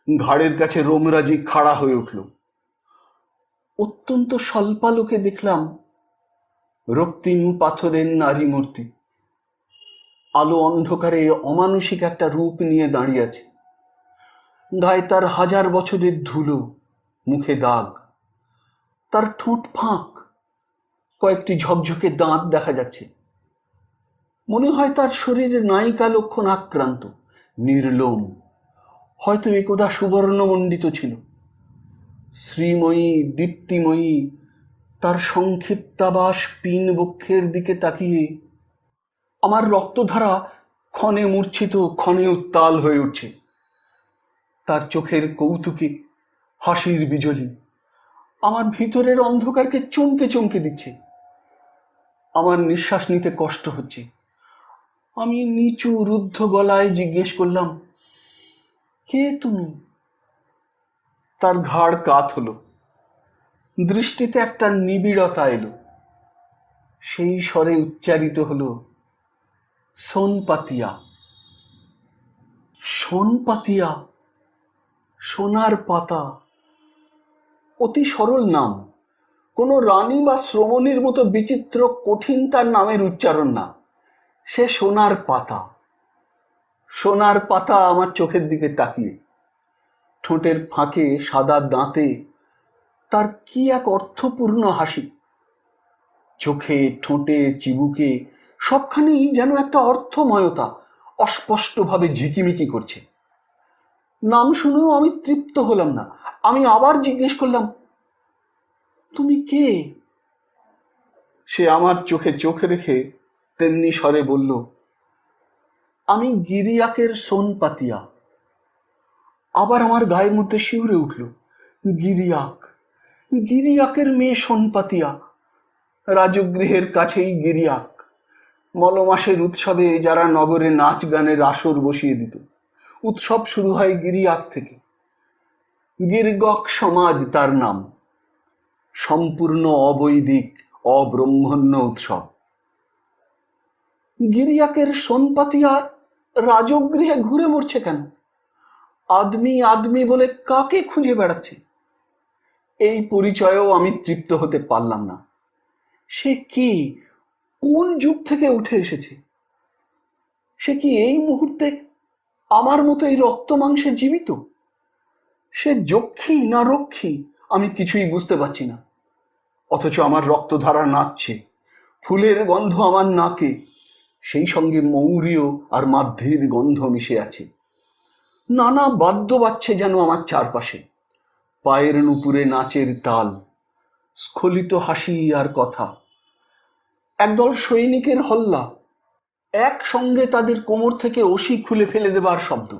ঘাড়ের কাছে রোমরাজি খাড়া হয়ে উঠল। অত্যন্ত স্বল্পালোকে দেখলাম রক্তিম পাথরের নারী মূর্তি আলো অন্ধকারে অমানুষিক একটা রূপ নিয়ে দাঁড়িয়ে আছে। গায়ে তার হাজার বছরের ধুলো, মুখে দাগ, তার ঠোঁট ফাঁক, কয়েকটি ঝকঝকে দাঁত দেখা যাচ্ছে। মনে হয় তার শরীরে নায়িকা লক্ষণ আক্রান্ত, নির্লোম, হয়তো একদা সুবর্ণমণ্ডিত ছিল। শ্রীময়ী, দীপ্তিময়ী তার সংক্ষিপ্তাবাস পিন বক্ষের দিকে তাকিয়ে আমার রক্তধারা ক্ষণে মূর্ছিত, ক্ষণে উত্তাল হয়ে উঠছে। তার চোখের কৌতুকে হাসির বিজলি আমার ভিতরের অন্ধকারকে চমকে চমকে দিচ্ছে। আমার নিঃশ্বাস নিতে কষ্ট হচ্ছে। আমি নিচু রুদ্ধ গলায় জিজ্ঞেস করলাম, কে তুমি? তার ঘাড় কাত হলো, দৃষ্টিতে একটা নিবিড়তা এলো। সেই স্বরে উচ্চারিত হলো, সোনপাতিয়া। সোনপাতিয়া, সোনার পাতা। অতি সরল নাম, কোনো রানী বা শ্রমণীর মতো বিচিত্র কঠিন তার নামের উচ্চারণ না। সে সোনার পাতা। সোনার পাতা আমার চোখের দিকে তাকিয়ে, ঠোঁটের ফাঁকে সাদা দাঁতে তার কি এক অর্থপূর্ণ হাসি। চোখে, ঠোঁটে, চিবুকে সবখানেই যেন একটা অর্থময়তা অস্পষ্টভাবে ঝিকিমিকি করছে। নাম শুনেও আমি তৃপ্ত হলাম না। আমি আবার জিজ্ঞেস করলাম, তুমি কে? সে আমার চোখে চোখ রেখে তেমনি স্বরে বলল, আমি গিরিয়াকের সোনপাতিয়া। আবার আমার গায়ের মধ্যে শিউরে উঠল। গিরিয়াক, গিরিয়াকের মেয়ে সোনপাতিয়া। রাজগৃহের কাছেই গিরিয়াক। মলমাসের উৎসবে যারা নগরে নাচ গানের আসর বসিয়ে দিত, উৎসব শুরু হয় গিরিয়াক থেকে। গির্গক সমাজ তার নাম। সম্পূর্ণ অবৈদিক, অব্রহ্মণ্য উৎসব। গিরিয়াকের সোনপাতিয়া রাজগৃহে ঘুরে মরছে কেন? আদমি আদমি বলে কাকে খুঁজে বেড়াচ্ছে? এই পরিচয়েও আমি তৃপ্ত হতে পারলাম না। সে কি, কোন যুগ থেকে উঠে এসেছে? সে কি এই মুহূর্তে আমার মতো এই রক্ত মাংসে জীবিত? সে যক্ষী না রক্ষী আমি কিছুই বুঝতে পারছি না। অথচ আমার রক্তধারা নাচছে, ফুলের গন্ধ আমার নাকে, সেই সঙ্গে মৌরীয় আর মাধ্যের গন্ধ মিশে আছে। নানা বাদ্য বাজছে যেন আমার চারপাশে। পায়ের নুপুরে নাচের তাল, স্খলিত হাসি আর কথা। একদল সৈনিকের হল্লা, একসঙ্গে তাদের কোমর থেকে অসি খুলে ফেলে দেবার শব্দ।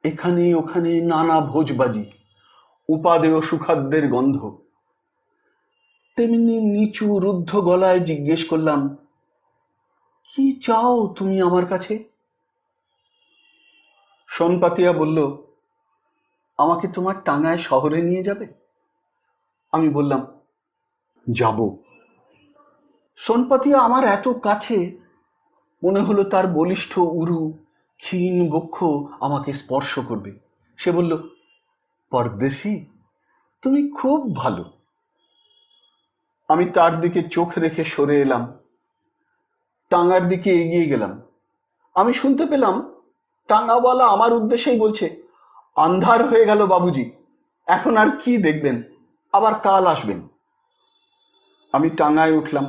এখানে ওখানে নানা ভোজবাজি, উপাদেয় সুখাদ্যের গন্ধ। তেমনি নিচু রুদ্ধ গলায় জিজ্ঞেস করলাম, কি চাও তুমি আমার কাছে? সোনপাতিয়া বলল, আমাকে তোমার টাঙ্গায় শহরে নিয়ে যাবে? আমি বললাম, যাব। সোনপাতিয়া আমার এত কাছে, মনে হলো তার বলিষ্ঠ উরু, ক্ষীণ বক্ষ আমাকে স্পর্শ করবে। সে বলল, পরদেশি, তুমি খুব ভালো। আমি তার দিকে চোখ রেখে সরে এলাম, টাঙ্গার দিকে এগিয়ে গেলাম। আমি শুনতে পেলাম টাঙ্গাওয়ালা আমার উদ্দেশ্যেই বলছে, আন্ধার হয়ে গেল বাবুজি, এখন আর কি দেখবেন, আবার কাল আসবেন। আমি টাঙ্গায় উঠলাম।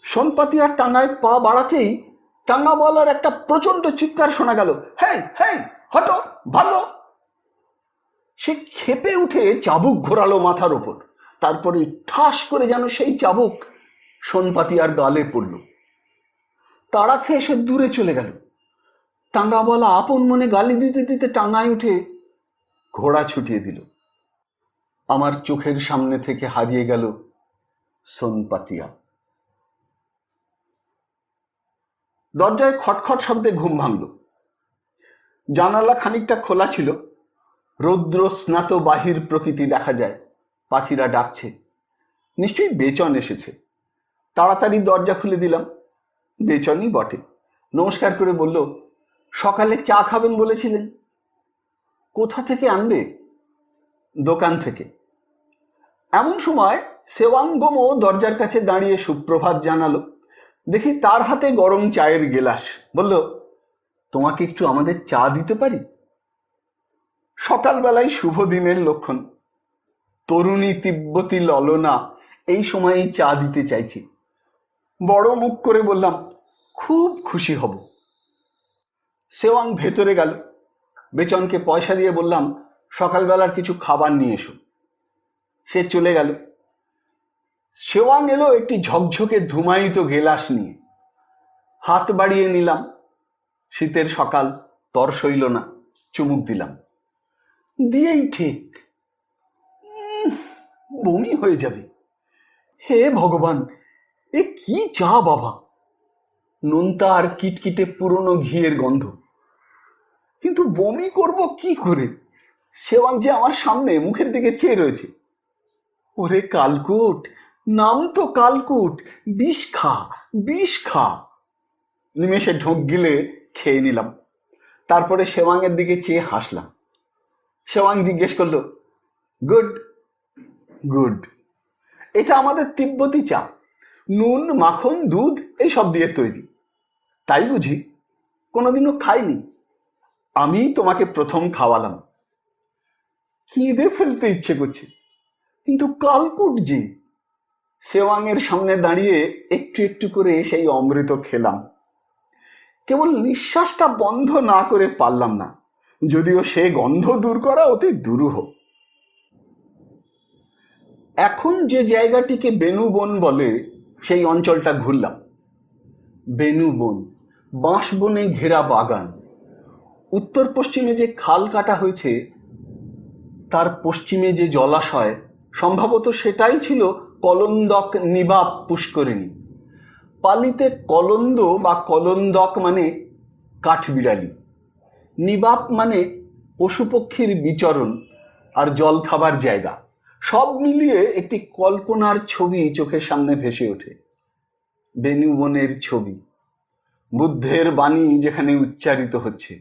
সোনপাতিয়ার টাঙ্গায় পা বাড়াতেই টাঙ্গাওয়ালার একটা প্রচন্ড চিৎকার শোনা গেল, হেই হেই, হটো, ভালো। সে ক্ষেপে উঠে চাবুক ঘোরালো মাথার ওপর। তারপরে ঠাস করে যেন সেই চাবুক সোনপাতিয়ার গালে পড়ল। তাড়া খেয়ে সে দূরে চলে গেল। টাঙ্গাওয়ালা আপন মনে গালি দিতে দিতে টাঙ্গায় উঠে ঘোড়া ছুটিয়ে দিল। আমার চোখের সামনে থেকে হারিয়ে গেল সোনপাতিয়া। দরজায় খটখট শব্দে ঘুম ভাঙল। জানালা খানিকটা খোলা ছিল, রৌদ্র স্নাত বাহির প্রকৃতি দেখা যায়, পাখিরা ডাকছে। নিশ্চয়ই বেচন এসেছে। তাড়াতাড়ি দরজা খুলে দিলাম। বেচনই বটে। নমস্কার করে বলল, সকালে চা খাবেন বলেছিলেন, কোথা থেকে আনবে? দোকান থেকে। এমন সময় সেওয়াঙ্গমও দরজার কাছে দাঁড়িয়ে সুপ্রভাত জানালো। দেখি তার হাতে গরম চায়ের গেলাস। বলল, তোমাকে একটু আমাদের চা দিতে পারি? সকালবেলায় শুভ দিনের লক্ষণ। তরুণী তিব্বতী ললনা এই সময়েই চা দিতে চাইছি। বড় মুখ করে বললাম, খুব খুশি হব। সেওয়াং ভেতরে গেল। বেচনকে পয়সা দিয়ে বললাম, সকালবেলার কিছু খাবার নিয়ে এসো। সে চলে গেল। সেওয়াং এলো একটি ঝকঝকে ধুমায়িত গেলাস নিয়ে। হাত বাড়িয়ে নিলাম। শীতের সকাল, তর সইল না, চুমুক দিলাম। দিয়েই ঠিক বমি হয়ে যাবে। হে ভগবান, এ কি চা বাবা! নোনতা আর কিটকিটে পুরনো ঘিয়ের গন্ধ। কিন্তু বমি করব কি করে? সেওয়াং যে আমার সামনে মুখের দিকে চেয়ে রয়েছে। ওরে কালকুট, নাম তো কালকুট, বিষ খা, বিষ খা। নিমেষে ঢোক গিলে খেয়ে নিলাম। তারপরে সেওয়াংয়ের দিকে চেয়ে হাসলাম। সেওয়াং জিজ্ঞেস করলো, গুড? গুড। এটা আমাদের তিব্বতী চা, নুন, মাখন, দুধ এইসব দিয়ে তৈরি। তাই বুঝি? কোনোদিনও খাইনি। আমি তোমাকে প্রথম খাওয়ালাম। কিঁদে ফেলতে ইচ্ছে করছে, কিন্তু কালকুট যে। সেওয়াংয়ের সামনে দাঁড়িয়ে একটু একটু করে সেই অমৃত খেলাম। কেবল নিঃশ্বাসটা বন্ধ না করে পারলাম না, যদিও সে গন্ধ দূর করা অতি দুরূহ। এখন যে জায়গাটিকে বেনুবন বলে সেই অঞ্চলটা ঘুরলাম। বেনুবন, বাঁশবনে ঘেরা বাগান। উত্তর পশ্চিমে যে খাল কাটা হয়েছে, তার পশ্চিমে যে জলাশয়, সম্ভবত সেটাই ছিল কলন্দক নিবাপ পুষ্করিণী। পালিতে কলন্দ বা কলন্দক মানে কাঠবিড়ালি, নিবাপ মানে পশুপক্ষীর বিচরণ আর জল খাবার জায়গা। সব মিলিয়ে একটি কল্পনার ছবি চোখের সামনে ভেসে ওঠে। বেনুবনের ছবি, বুদ্ধের বাণী যেখানে উচ্চারিত হচ্ছে,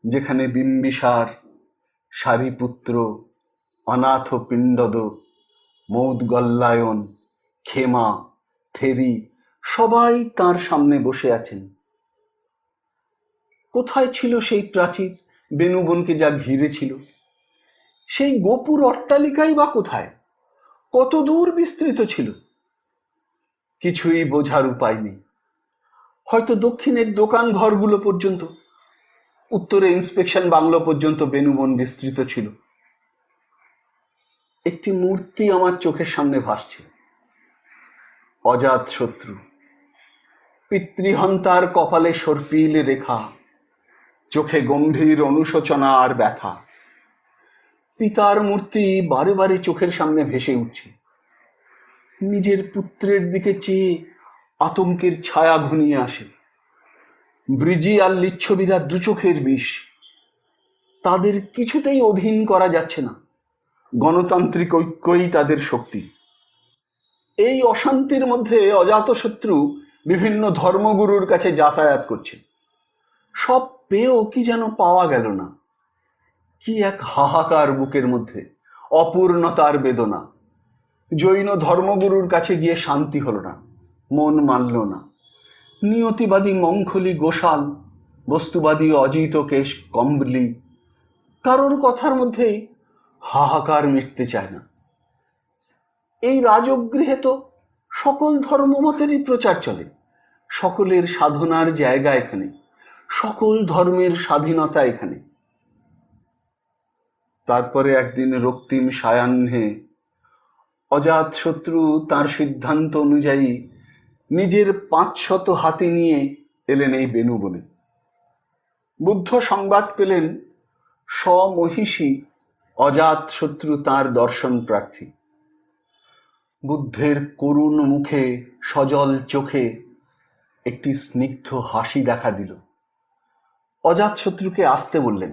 যেখানে বিম্বিসার, সারিপুত্র, অনাথ পিণ্ডদ, মৌদগল্লায়ন, খেমা, থেরি সবাই তার সামনে বসে আছেন। কোথায় ছিল সেই প্রাচীর বেনুবনকে যা ঘিরে ছিল? সেই গোপুর অট্টালিকাই বা কোথায়? কত দূর বিস্তৃত ছিল? কিছুই বোঝার উপায় নেই। হয়তো দক্ষিণের দোকান ঘরগুলো পর্যন্ত, উত্তরে ইন্সপেকশন বাংলো পর্যন্ত বেনুবন বিস্তৃত ছিল। একটি মূর্তি আমার চোখের সামনে ভাসছে। অজাত শত্রু, পিতৃহন্তার কপালে সর্পিল রেখা, চোখে গম্ভীর অনুশোচনা আর ব্যথা। পিতার মূর্তি বারে বারে চোখের সামনে ভেসে উঠছে। নিজের পুত্রের দিকে চেয়ে আতঙ্কের ছায়া ঘনিয়ে আসে। ব্রিজি আর লিচ্ছবিরা দু চোখের বিষ। তাদের কিছুতেই অধীন করা যাচ্ছে না। গণতান্ত্রিক ঐক্যই তাদের শক্তি। এই অশান্তির মধ্যে অজাতশত্রু বিভিন্ন ধর্মগুরুর কাছে যাতায়াত করছে। সব পেয়েও কি যেন পাওয়া গেল না। কি এক হাহাকার বুকের মধ্যে, অপূর্ণতার বেদনা। জৈন ধর্মগুরুর কাছে গিয়ে শান্তি হলো না, মন মানল না। নিয়তিবাদী মঙ্খলি গোশাল, বস্তুবাদী অজিত কেশ কম্বলি, কারোর কথার মধ্যেই হাহাকার মিটতে চায় না। এই রাজগৃহে তো সকল ধর্মমতেরই প্রচার চলে। সকলের সাধনার জায়গা এখানে, সকল ধর্মের স্বাধীনতা এখানে। তারপরে একদিন রক্তিম সায়াহ্নে অজাতশত্রু তার সিদ্ধান্ত অনুযায়ী নিজের 500 হাতি নিয়ে এলেন এই বেনুবনে। বুদ্ধ সংবাদ পেলেন স্বমহিষী অজাতশত্রু তাঁর দর্শন প্রার্থী। বুদ্ধের করুণ মুখে, সজল চোখে একটি স্নিগ্ধ হাসি দেখা দিল। অজাতশত্রুকে আসতে বললেন।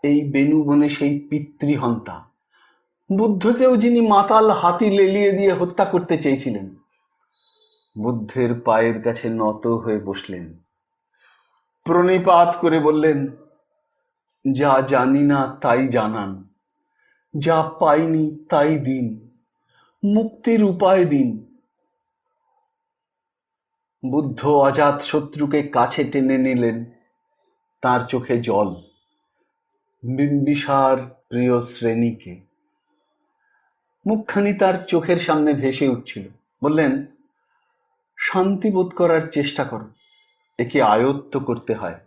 এই বেনুবনে সেই পিতৃহন্তা, বুদ্ধকেও যিনি মাতাল হাতি লেলিয়ে দিয়ে হত্যা করতে চেয়েছিলেন, বুদ্ধের পায়ের কাছে নত হয়ে বসলেন। প্রণিপাত করে বললেন, যা জানি না তাই জানান, যা পাইনি তাই দিন, মুক্তির উপায় দিন। বুদ্ধ অজাতশত্রুকে কাছে টেনে নিলেন। তার চোখে জল। বিম্বিসার প্রিয় শ্রেণীকে। মুখখানি তার চোখের সামনে ভেসে উঠছিল। বললেন, শান্তি বোধ করার চেষ্টা করো, একে আয়ত্ত করতে হয়।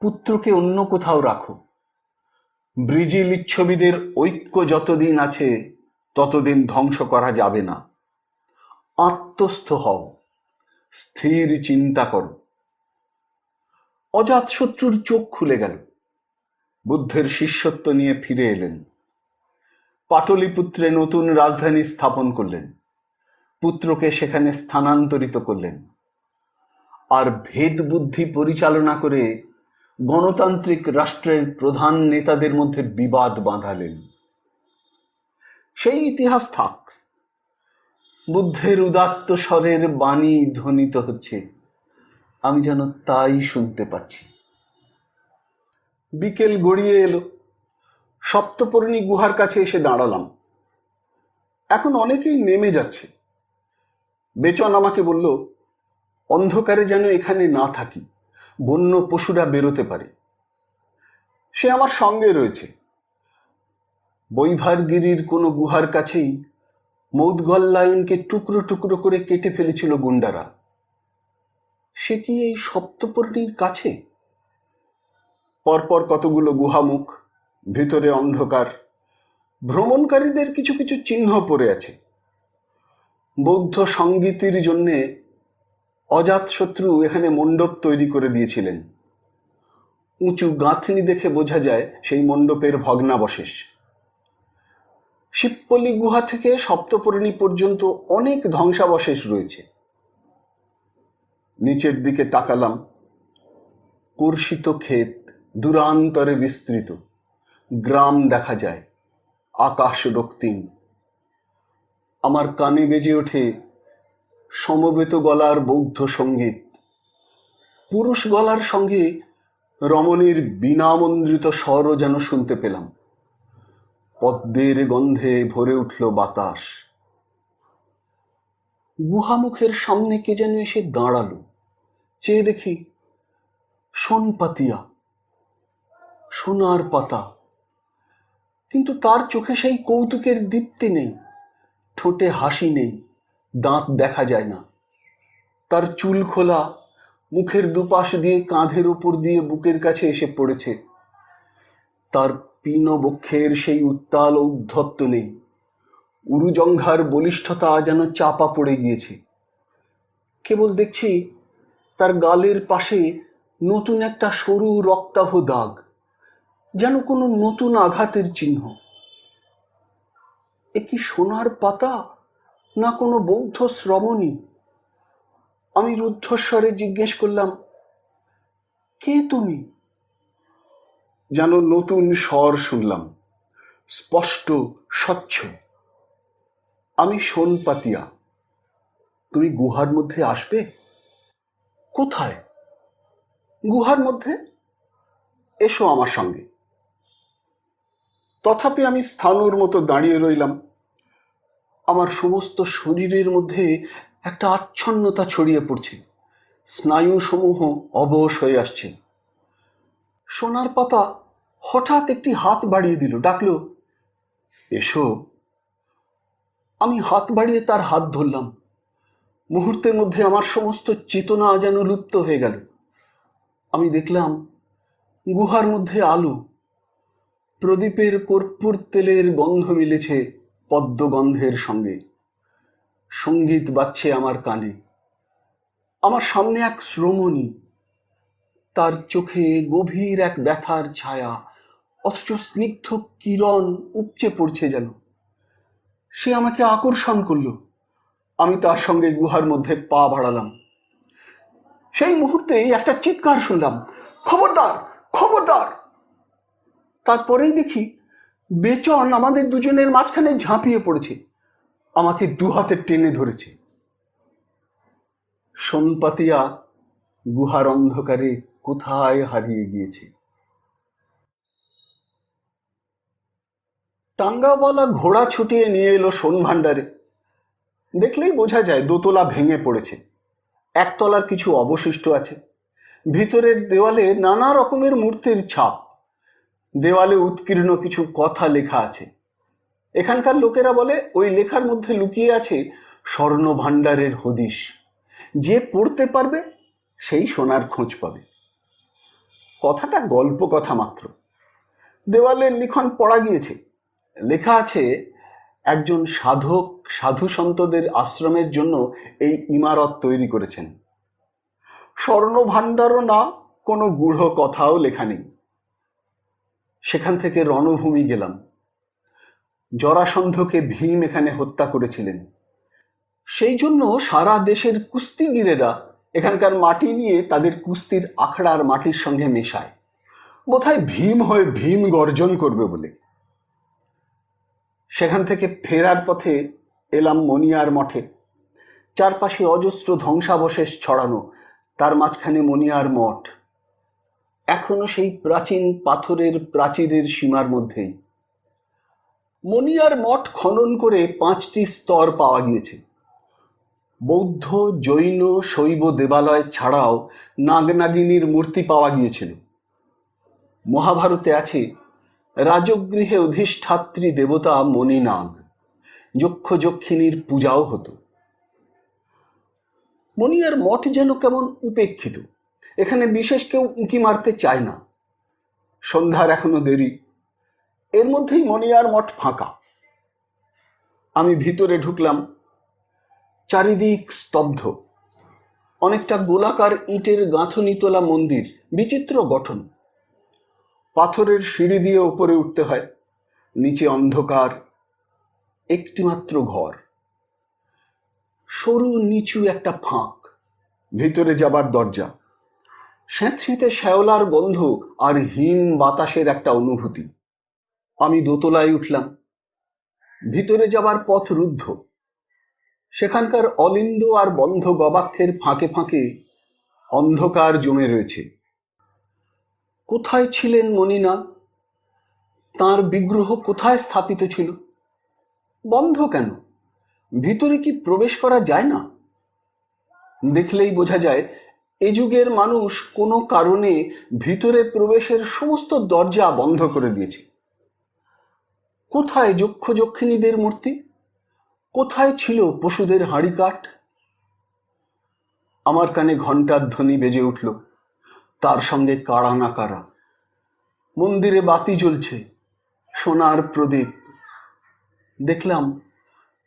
পুত্রকে অন্য কোথাও রাখো। ব্রিজি লিচ্ছবিদের ঐক্য যতদিন আছে ততদিন ধ্বংস করা যাবে না। আত্মস্থ হও, স্থির চিন্তা করো। অজাতশত্রুর চোখ খুলে গেল। বুদ্ধের শিষ্যত্ব নিয়ে ফিরে এলেন। পাটলিপুত্রে নতুন রাজধানী স্থাপন করলেন। পুত্রকে সেখানে স্থানান্তরিত করলেন। আর ভেদ বুদ্ধি পরিচালনা করে গণতান্ত্রিক রাষ্ট্রের প্রধান নেতাদের মধ্যে বিবাদ বাঁধালেন। সেই ইতিহাস থাক। বুদ্ধের উদাত্ত স্বরের বাণী ধ্বনিত হচ্ছে, আমি যেন তাই শুনতে পাচ্ছি। বিকেল গড়িয়ে এলো। সপ্তপর্ণী গুহার কাছে এসে দাঁড়ালাম। এখন অনেকেই নেমে যাচ্ছে। বেচন আমাকে বলল, অন্ধকারে যেন এখানে না থাকি, বন্য পশুরা বেরোতে পারে। সে আমার সঙ্গে রয়েছে। বৈভারগিরির কোনো গুহার কাছেই মৌদগল্লায়নকে টুকরো টুকরো করে কেটে ফেলেছিল গুন্ডারা। সে কি এই সপ্তপর্ণীর কাছে? পরপর কতগুলো গুহামুখ, ভিতরে অন্ধকার। ভ্রমণকারীদের কিছু কিছু চিহ্ন পড়ে আছে। বৌদ্ধ সঙ্গীতের জন্যে অজাতশত্রু এখানে মণ্ডপ তৈরি করে দিয়েছিলেন। উঁচু গাঁথনি দেখে বোঝা যায় সেই মণ্ডপের ভগ্নাবশেষ। শিবপল্লী গুহা থেকে সপ্তপর্ণী পর্যন্ত অনেক ধ্বংসাবশেষ রয়েছে। নিচের দিকে তাকালাম। কর্ষিত ক্ষেত, দূরান্তরে বিস্তৃত। গ্রাম দেখা যায়, আকাশ রক্তিম। আমার কানে বেজে ওঠে সমবেত গলার বৌদ্ধ সঙ্গীত। পুরুষ গলার সঙ্গে রমণীর বীণামন্দ্রিত স্বরও যেন শুনতে পেলাম। পদ্মের গন্ধে ভরে উঠল বাতাস। গুহামুখের সামনে কে যেন এসে দাঁড়ালো। চেয়ে দেখি সোনপাতিয়া, সোনার পাতা। কিন্তু তার চোখে সেই কৌতুকের দীপ্তি নেই, ঠোঁটে হাসি নেই, দাঁত দেখা যায় না। তার চুল খোলা, মুখের দুপাশ দিয়ে কাঁধের উপর দিয়ে বুকের কাছে এসে পড়েছে। তার পীনবক্ষের সেই উত্তাল ঔদ্ধত্য নেই। উরুজঙ্ঘার বলিষ্ঠতা যেন চাপা পড়ে গিয়েছে। কেবল দেখছি তার গালের পাশে নতুন একটা সরু রক্তাভ দাগ, যেন কোনো নতুন আঘাতের চিহ্ন। এ কি সোনার পাতা, না কোনো বৌদ্ধ শ্রমণী? আমি রুদ্ধস্বরে জিজ্ঞেস করলাম, কে তুমি? যেন নতুন স্বর শুনলাম, স্পষ্ট, স্বচ্ছ। আমি শোনপাতিয়া। তুমি গুহার মধ্যে আসবে? কোথায়? গুহার মধ্যে। এসো আমার সঙ্গে। তথাপি আমি স্থাণুর মতো দাঁড়িয়ে রইলাম। আমার সমস্ত শরীরের মধ্যে একটা আচ্ছন্নতা ছড়িয়ে পড়ছে, স্নায়ুসমূহ অবশ হয়ে আসছে। সোনার পাতা হঠাৎ একটি হাত বাড়িয়ে দিল, ডাকলো, এসো। আমি হাত বাড়িয়ে তার হাত ধরলাম। মুহূর্তের মধ্যে আমার সমস্ত চেতনা যেন লুপ্ত হয়ে গেল। আমি দেখলাম গুহার মধ্যে আলো, প্রদীপের কর্পূর তেলের গন্ধ মিলেছে পদ্মগন্ধের সঙ্গে। সঙ্গীত বাজছে আমার কানে। আমার সামনে এক শ্রমণী, তার চোখে গভীর এক ব্যথার ছায়া, অথচ স্নিগ্ধ কিরণ উপচে পড়ছে যেন। সে আমাকে আকর্ষণ করল। আমি তার সঙ্গে গুহার মধ্যে পা বাড়ালাম। সেই মুহূর্তেই একটা চিৎকার শুনলাম, খবরদার, খবরদার! তারপরেই দেখি বেচন আমাদের দুজনের মাঝখানে ঝাঁপিয়ে পড়েছে, আমাকে দু হাতে টেনে ধরেছে। সোনপাতিয়া গুহার অন্ধকারে কোথায় হারিয়ে গিয়েছে। টাঙ্গাওয়ালা ঘোড়া ছুটিয়ে নিয়ে এলো সোনভাণ্ডারে। দেখলেই বোঝা যায় দোতলা ভেঙে পড়েছে, একতলার কিছু অবশিষ্ট আছে। ভিতরের দেওয়ালে নানা রকমের মূর্তির ছাপ, দেওয়ালে উৎকীর্ণ কিছু কথা লেখা আছে। এখানকার লোকেরা বলে ওই লেখার মধ্যে লুকিয়ে আছে স্বর্ণ ভাণ্ডারের হদিশ। যে পড়তে পারবে সেই সোনার খোঁজ পাবে। কথাটা গল্প কথা মাত্র। দেওয়ালের লিখন পড়া গিয়েছে। লেখা আছে, একজন সাধক সাধু সন্তদের আশ্রমের জন্য এই ইমারত তৈরি করেছেন। স্বর্ণ ভাণ্ডারও না, কোনো গূঢ় কথাও লেখা নেই। সেখান থেকে রণভূমি গেলাম। জরাসন্ধকে ভীম এখানে হত্যা করেছিলেন। সেই জন্য সারা দেশের কুস্তিগিরেরা এখানকার মাটি নিয়ে তাদের কুস্তির আখড়ার মাটির সঙ্গে মেশায়, বোধহয় ভীম হয়ে ভীম গর্জন করবে বলে। সেখান থেকে ফেরার পথে এলাম মণিয়ার মঠে। চারপাশে অজস্র ধ্বংসাবশেষ ছড়ানো, তার মাঝখানে মণিয়ার মঠ, এখনো সেই প্রাচীন পাথরের প্রাচীরের সীমার মধ্যেই। মণিয়ার মঠ খনন করে 5টি স্তর পাওয়া গিয়েছে। বৌদ্ধ, জৈন, শৈব দেবালয় ছাড়াও নাগনাগিনীর মূর্তি পাওয়া গিয়েছিল। মহাভারতে আছে, রাজগৃহে অধিষ্ঠাত্রী দেবতা মণিনাগ, যক্ষ যক্ষিণীর পূজাও হতো। মণিয়ার মঠ যেন কেমন উপেক্ষিত, এখানে বিশেষ কেউ উঁকি মারতে চায় না। সন্ধ্যার এখনো দেরি, এর মধ্যেই মণিয়ার মঠ ফাঁকা। আমি ভিতরে ঢুকলাম। চারিদিক স্তব্ধ। অনেকটা গোলাকার ইটের গাঁথনি তোলা মন্দির, বিচিত্র গঠন। পাথরের সিঁড়ি দিয়ে উপরে উঠতে হয়। নিচে অন্ধকার, একটিমাত্র ঘর, সরু নিচু একটা ফাঁক, ভিতরে যাবার দরজা। স্যাঁতসেঁতে শ্যাওলার গন্ধ আর হিম বাতাসের একটা অনুভূতি। আমি দোতলায় উঠলাম। ভিতরে যাবার পথ রুদ্ধ। সেখানকার অলিন্দ আর বন্ধ গবাক্ষের ফাঁকে ফাঁকে অন্ধকার জমে রয়েছে। কোথায় ছিলেন মণিনাগ? তাঁর বিগ্রহ কোথায় স্থাপিত ছিল? বন্ধ কেন? ভিতরে কি প্রবেশ করা যায় না? দেখলেই বোঝা যায় এ যুগের মানুষ কোনো কারণে ভিতরে প্রবেশের সমস্ত দরজা বন্ধ করে দিয়েছে। কোথায় যক্ষ যক্ষিণীদের মূর্তি? কোথায় ছিল পশুদের হাঁড়ি কাঠ? আমার কানে ঘণ্টার ধ্বনি বেজে উঠল, তার সঙ্গে কাড়া না কাড়া। মন্দিরে বাতি জ্বলছে, সোনার প্রদীপ। দেখলাম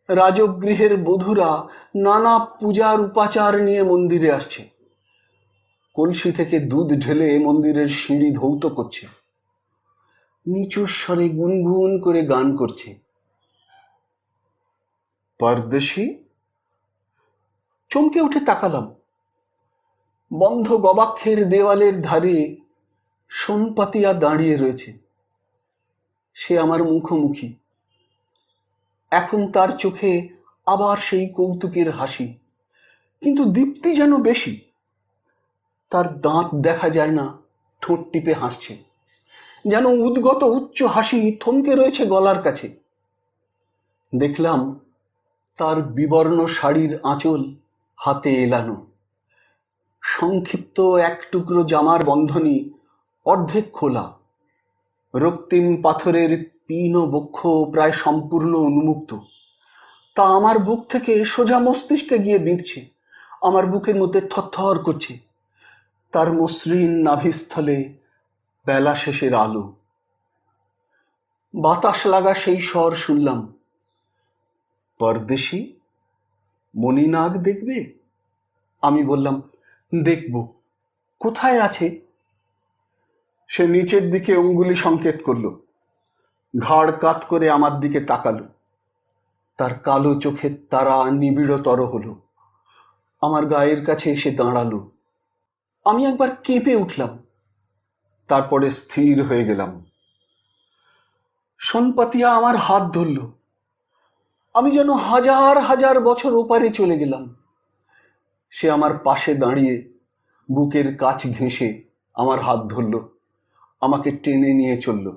রাজগৃহের বধূরা নানা পূজার উপাচার নিয়ে মন্দিরে আসছে। কলসি থেকে দুধ ঢেলে মন্দিরের সিঁড়ি ধৌত করছে, নিচু স্বরে গুনগুন করে গান করছে। পরদেশি। চমকে উঠে তাকালাম। বন্ধ গবাক্ষের দেওয়ালের ধারে সোনপাতিয়া দাঁড়িয়ে রয়েছে। সে আমার মুখোমুখি। এখন তার চোখে আবার সেই কৌতুকের হাসি, কিন্তু দীপ্তি যেন বেশি। তার দাঁত দেখা যায় না, ঠোঁট টিপে হাসছে, যেন উদ্গত উচ্চ হাসি থমকে রয়েছে গলার কাছে। দেখলাম তার বিবর্ণ শাড়ির আঁচল হাতে এলানো, সংক্ষিপ্ত এক টুকরো জামার বন্ধনী অর্ধেক খোলা, রক্তিম পাথরের পীন বক্ষ প্রায় সম্পূর্ণ উন্মুক্ত। তা আমার বুক থেকে সোজা মস্তিষ্কে গিয়ে বিঁধছে, আমার বুকের মধ্যে থরথর করছে। তার মসৃণ নাভিস্থলে বেলা শেষের আলো। বাতাস লাগা সেই স্বর শুনলাম, পরদেশি, মণিনাগ দেখবে? আমি বললাম, দেখব। কোথায় আছে? সে নিচের দিকে অঙ্গুলি সংকেত করল, ঘাড় কাত করে আমার দিকে তাকালো। তার কালো চোখের তারা নিবিড়তর হলো, আমার গায়ের কাছে এসে দাঁড়ালো। আমি একবার কেঁপে উঠলাম, তারপরে স্থির হয়ে গেলাম। সোনপাতিয়া আমার হাত ধরল। আমি যেন হাজার হাজার বছর ওপারে চলে গেলাম। সে আমার পাশে দাঁড়িয়ে বুকের কাছ ঘেঁষে আমার হাত ধরল, আমাকে টেনে নিয়ে চলল।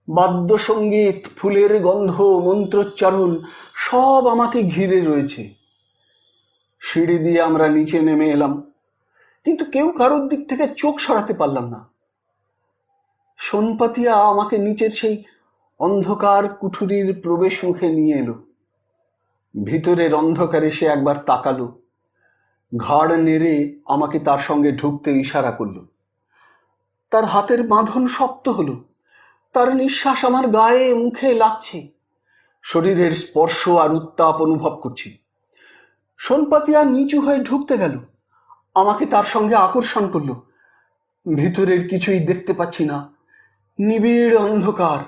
বাদ্যসঙ্গীত, ফুলের গন্ধ, মন্ত্রোচ্চারণ সব আমাকে ঘিরে রয়েছে। সিঁড়ি দিয়ে আমরা নিচে নেমে এলাম, কিন্তু কেউ কারোর দিক থেকে চোখ সরাতে পারলাম না। সোনপাতিয়া আমাকে নিচের সেই অন্ধকার কুঠুরির প্রবেশ মুখে নিয়ে এলো। ভিতরের অন্ধকারে সে একবার তাকালো, ঘাড় নেড়ে আমাকে তার সঙ্গে ঢুকতে ইশারা করল। তার হাতের বাঁধন শক্ত হলো, তার নিঃশ্বাস আমার গায়ে মুখে লাগছে, শরীরের স্পর্শ আর উত্তাপ অনুভব করছি। সোনপাতিয়া নিচু হয়ে ঢুকতে গেল, আমাকে তার সঙ্গে আকর্ষণ করল। ভিতরের কিছুই দেখতে পাচ্ছি না, নিবিড় অন্ধকার।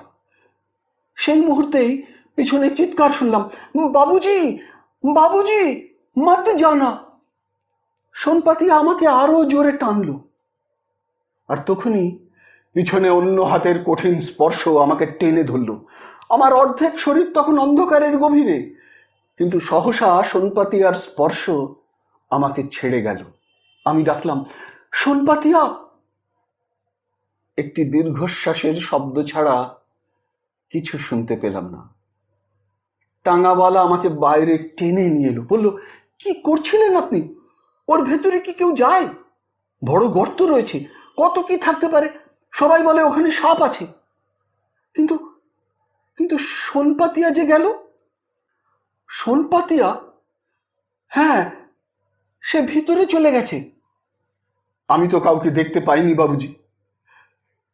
সেই মুহূর্তেই পিছনে চিৎকার শুনলাম, বাবুজি, বাবুজি, মত জানা। সোনপাতিয়া আমাকে আরো জোরে টানল, আর তখনই পিছনে অন্য হাতের কঠিন স্পর্শ আমাকে টেনে ধরল। আমার অর্ধেক শরীর তখন অন্ধকারের গভীরে, কিন্তু সহসা সোনপাতিয়ার স্পর্শ আমাকে ছেড়ে গেল। আমি ডাকলাম, সোনপাতিয়া। একটি দীর্ঘশ্বাসের শব্দ ছাড়া কিছু শুনতে পেলাম না। টাঙ্গাওয়ালা আমাকে বাইরে টেনে নিয়ে এলো, বলল, কি করছিলেন আপনি? ওর ভেতরে কি কেউ যায়? বড় গর্ত রয়েছে, কত কি থাকতে পারে। সবাই বলে ওখানে সাপ আছে। কিন্তু কিন্তু সোনপাতিয়া যে গেল। সোনপাতিয়া? হ্যাঁ, সে ভিতরে চলে গেছে। আমি তো কাউকে দেখতে পাইনি বাবুজি,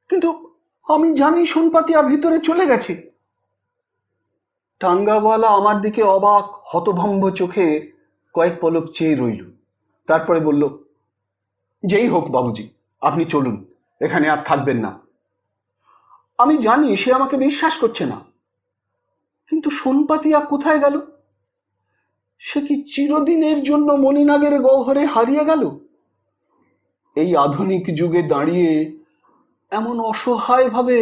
কিন্তু আমি জানি সোনপাতিয়া ভিতরে চলে গেছে। টাঙ্গাওয়ালা আমার দিকে অবাক হতভম্ব চোখে কয়েক পলক চেয়ে রইল, তারপরে বলল, যেই হোক বাবুজি, আপনি চলুন, এখানে আর থাকবেন না। আমি জানি সে আমাকে বিশ্বাস করছে না, কিন্তু সোনপাতিয়া কোথায় গেল? সে কি চিরদিনের জন্য মণিনাগের গহ্বরে হারিয়ে গেল? এই আধুনিক যুগে দাঁড়িয়ে এমন অসহায়ভাবে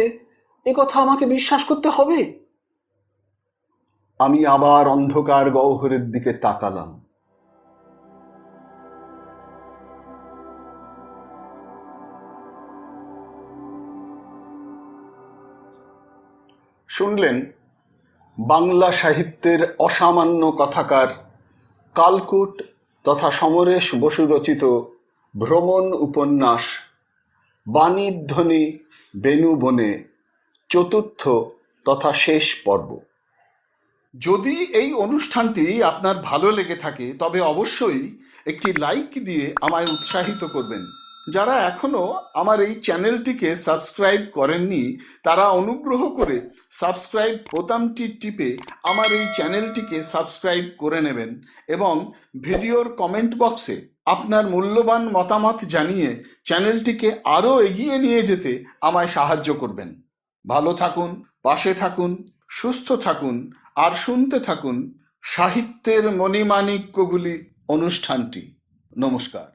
একথা আমাকে বিশ্বাস করতে হবে? আমি আবার অন্ধকার গহ্বরের দিকে তাকালাম। শুনলেন বাংলা সাহিত্যের অসামান্য কথাকার কালকুট তথা সমরেশ বসু রচিত ভ্রমণ উপন্যাস বাণীধ্বনি বেনু বনে চতুর্থ তথা শেষ পর্ব। যদি এই অনুষ্ঠানটি আপনার ভালো লেগে থাকে তবে অবশ্যই একটি লাইক দিয়ে আমায় উৎসাহিত করবেন। যারা এখনো আমার এই চ্যানেলটিকে সাবস্ক্রাইব করেননি তারা অনুগ্রহ করে সাবস্ক্রাইব বোতামটি টিপে আমার এই চ্যানেলটিকে সাবস্ক্রাইব করে নেবেন এবং ভিডিওর কমেন্ট বক্সে আপনার মূল্যবান মতামত জানিয়ে চ্যানেলটিকে আরও এগিয়ে নিয়ে যেতে আমায় সাহায্য করবেন। ভালো থাকুন, পাশে থাকুন, সুস্থ থাকুন আর শুনতে থাকুন সাহিত্যের মণিমাণিক্যগুলি অনুষ্ঠানটি। নমস্কার।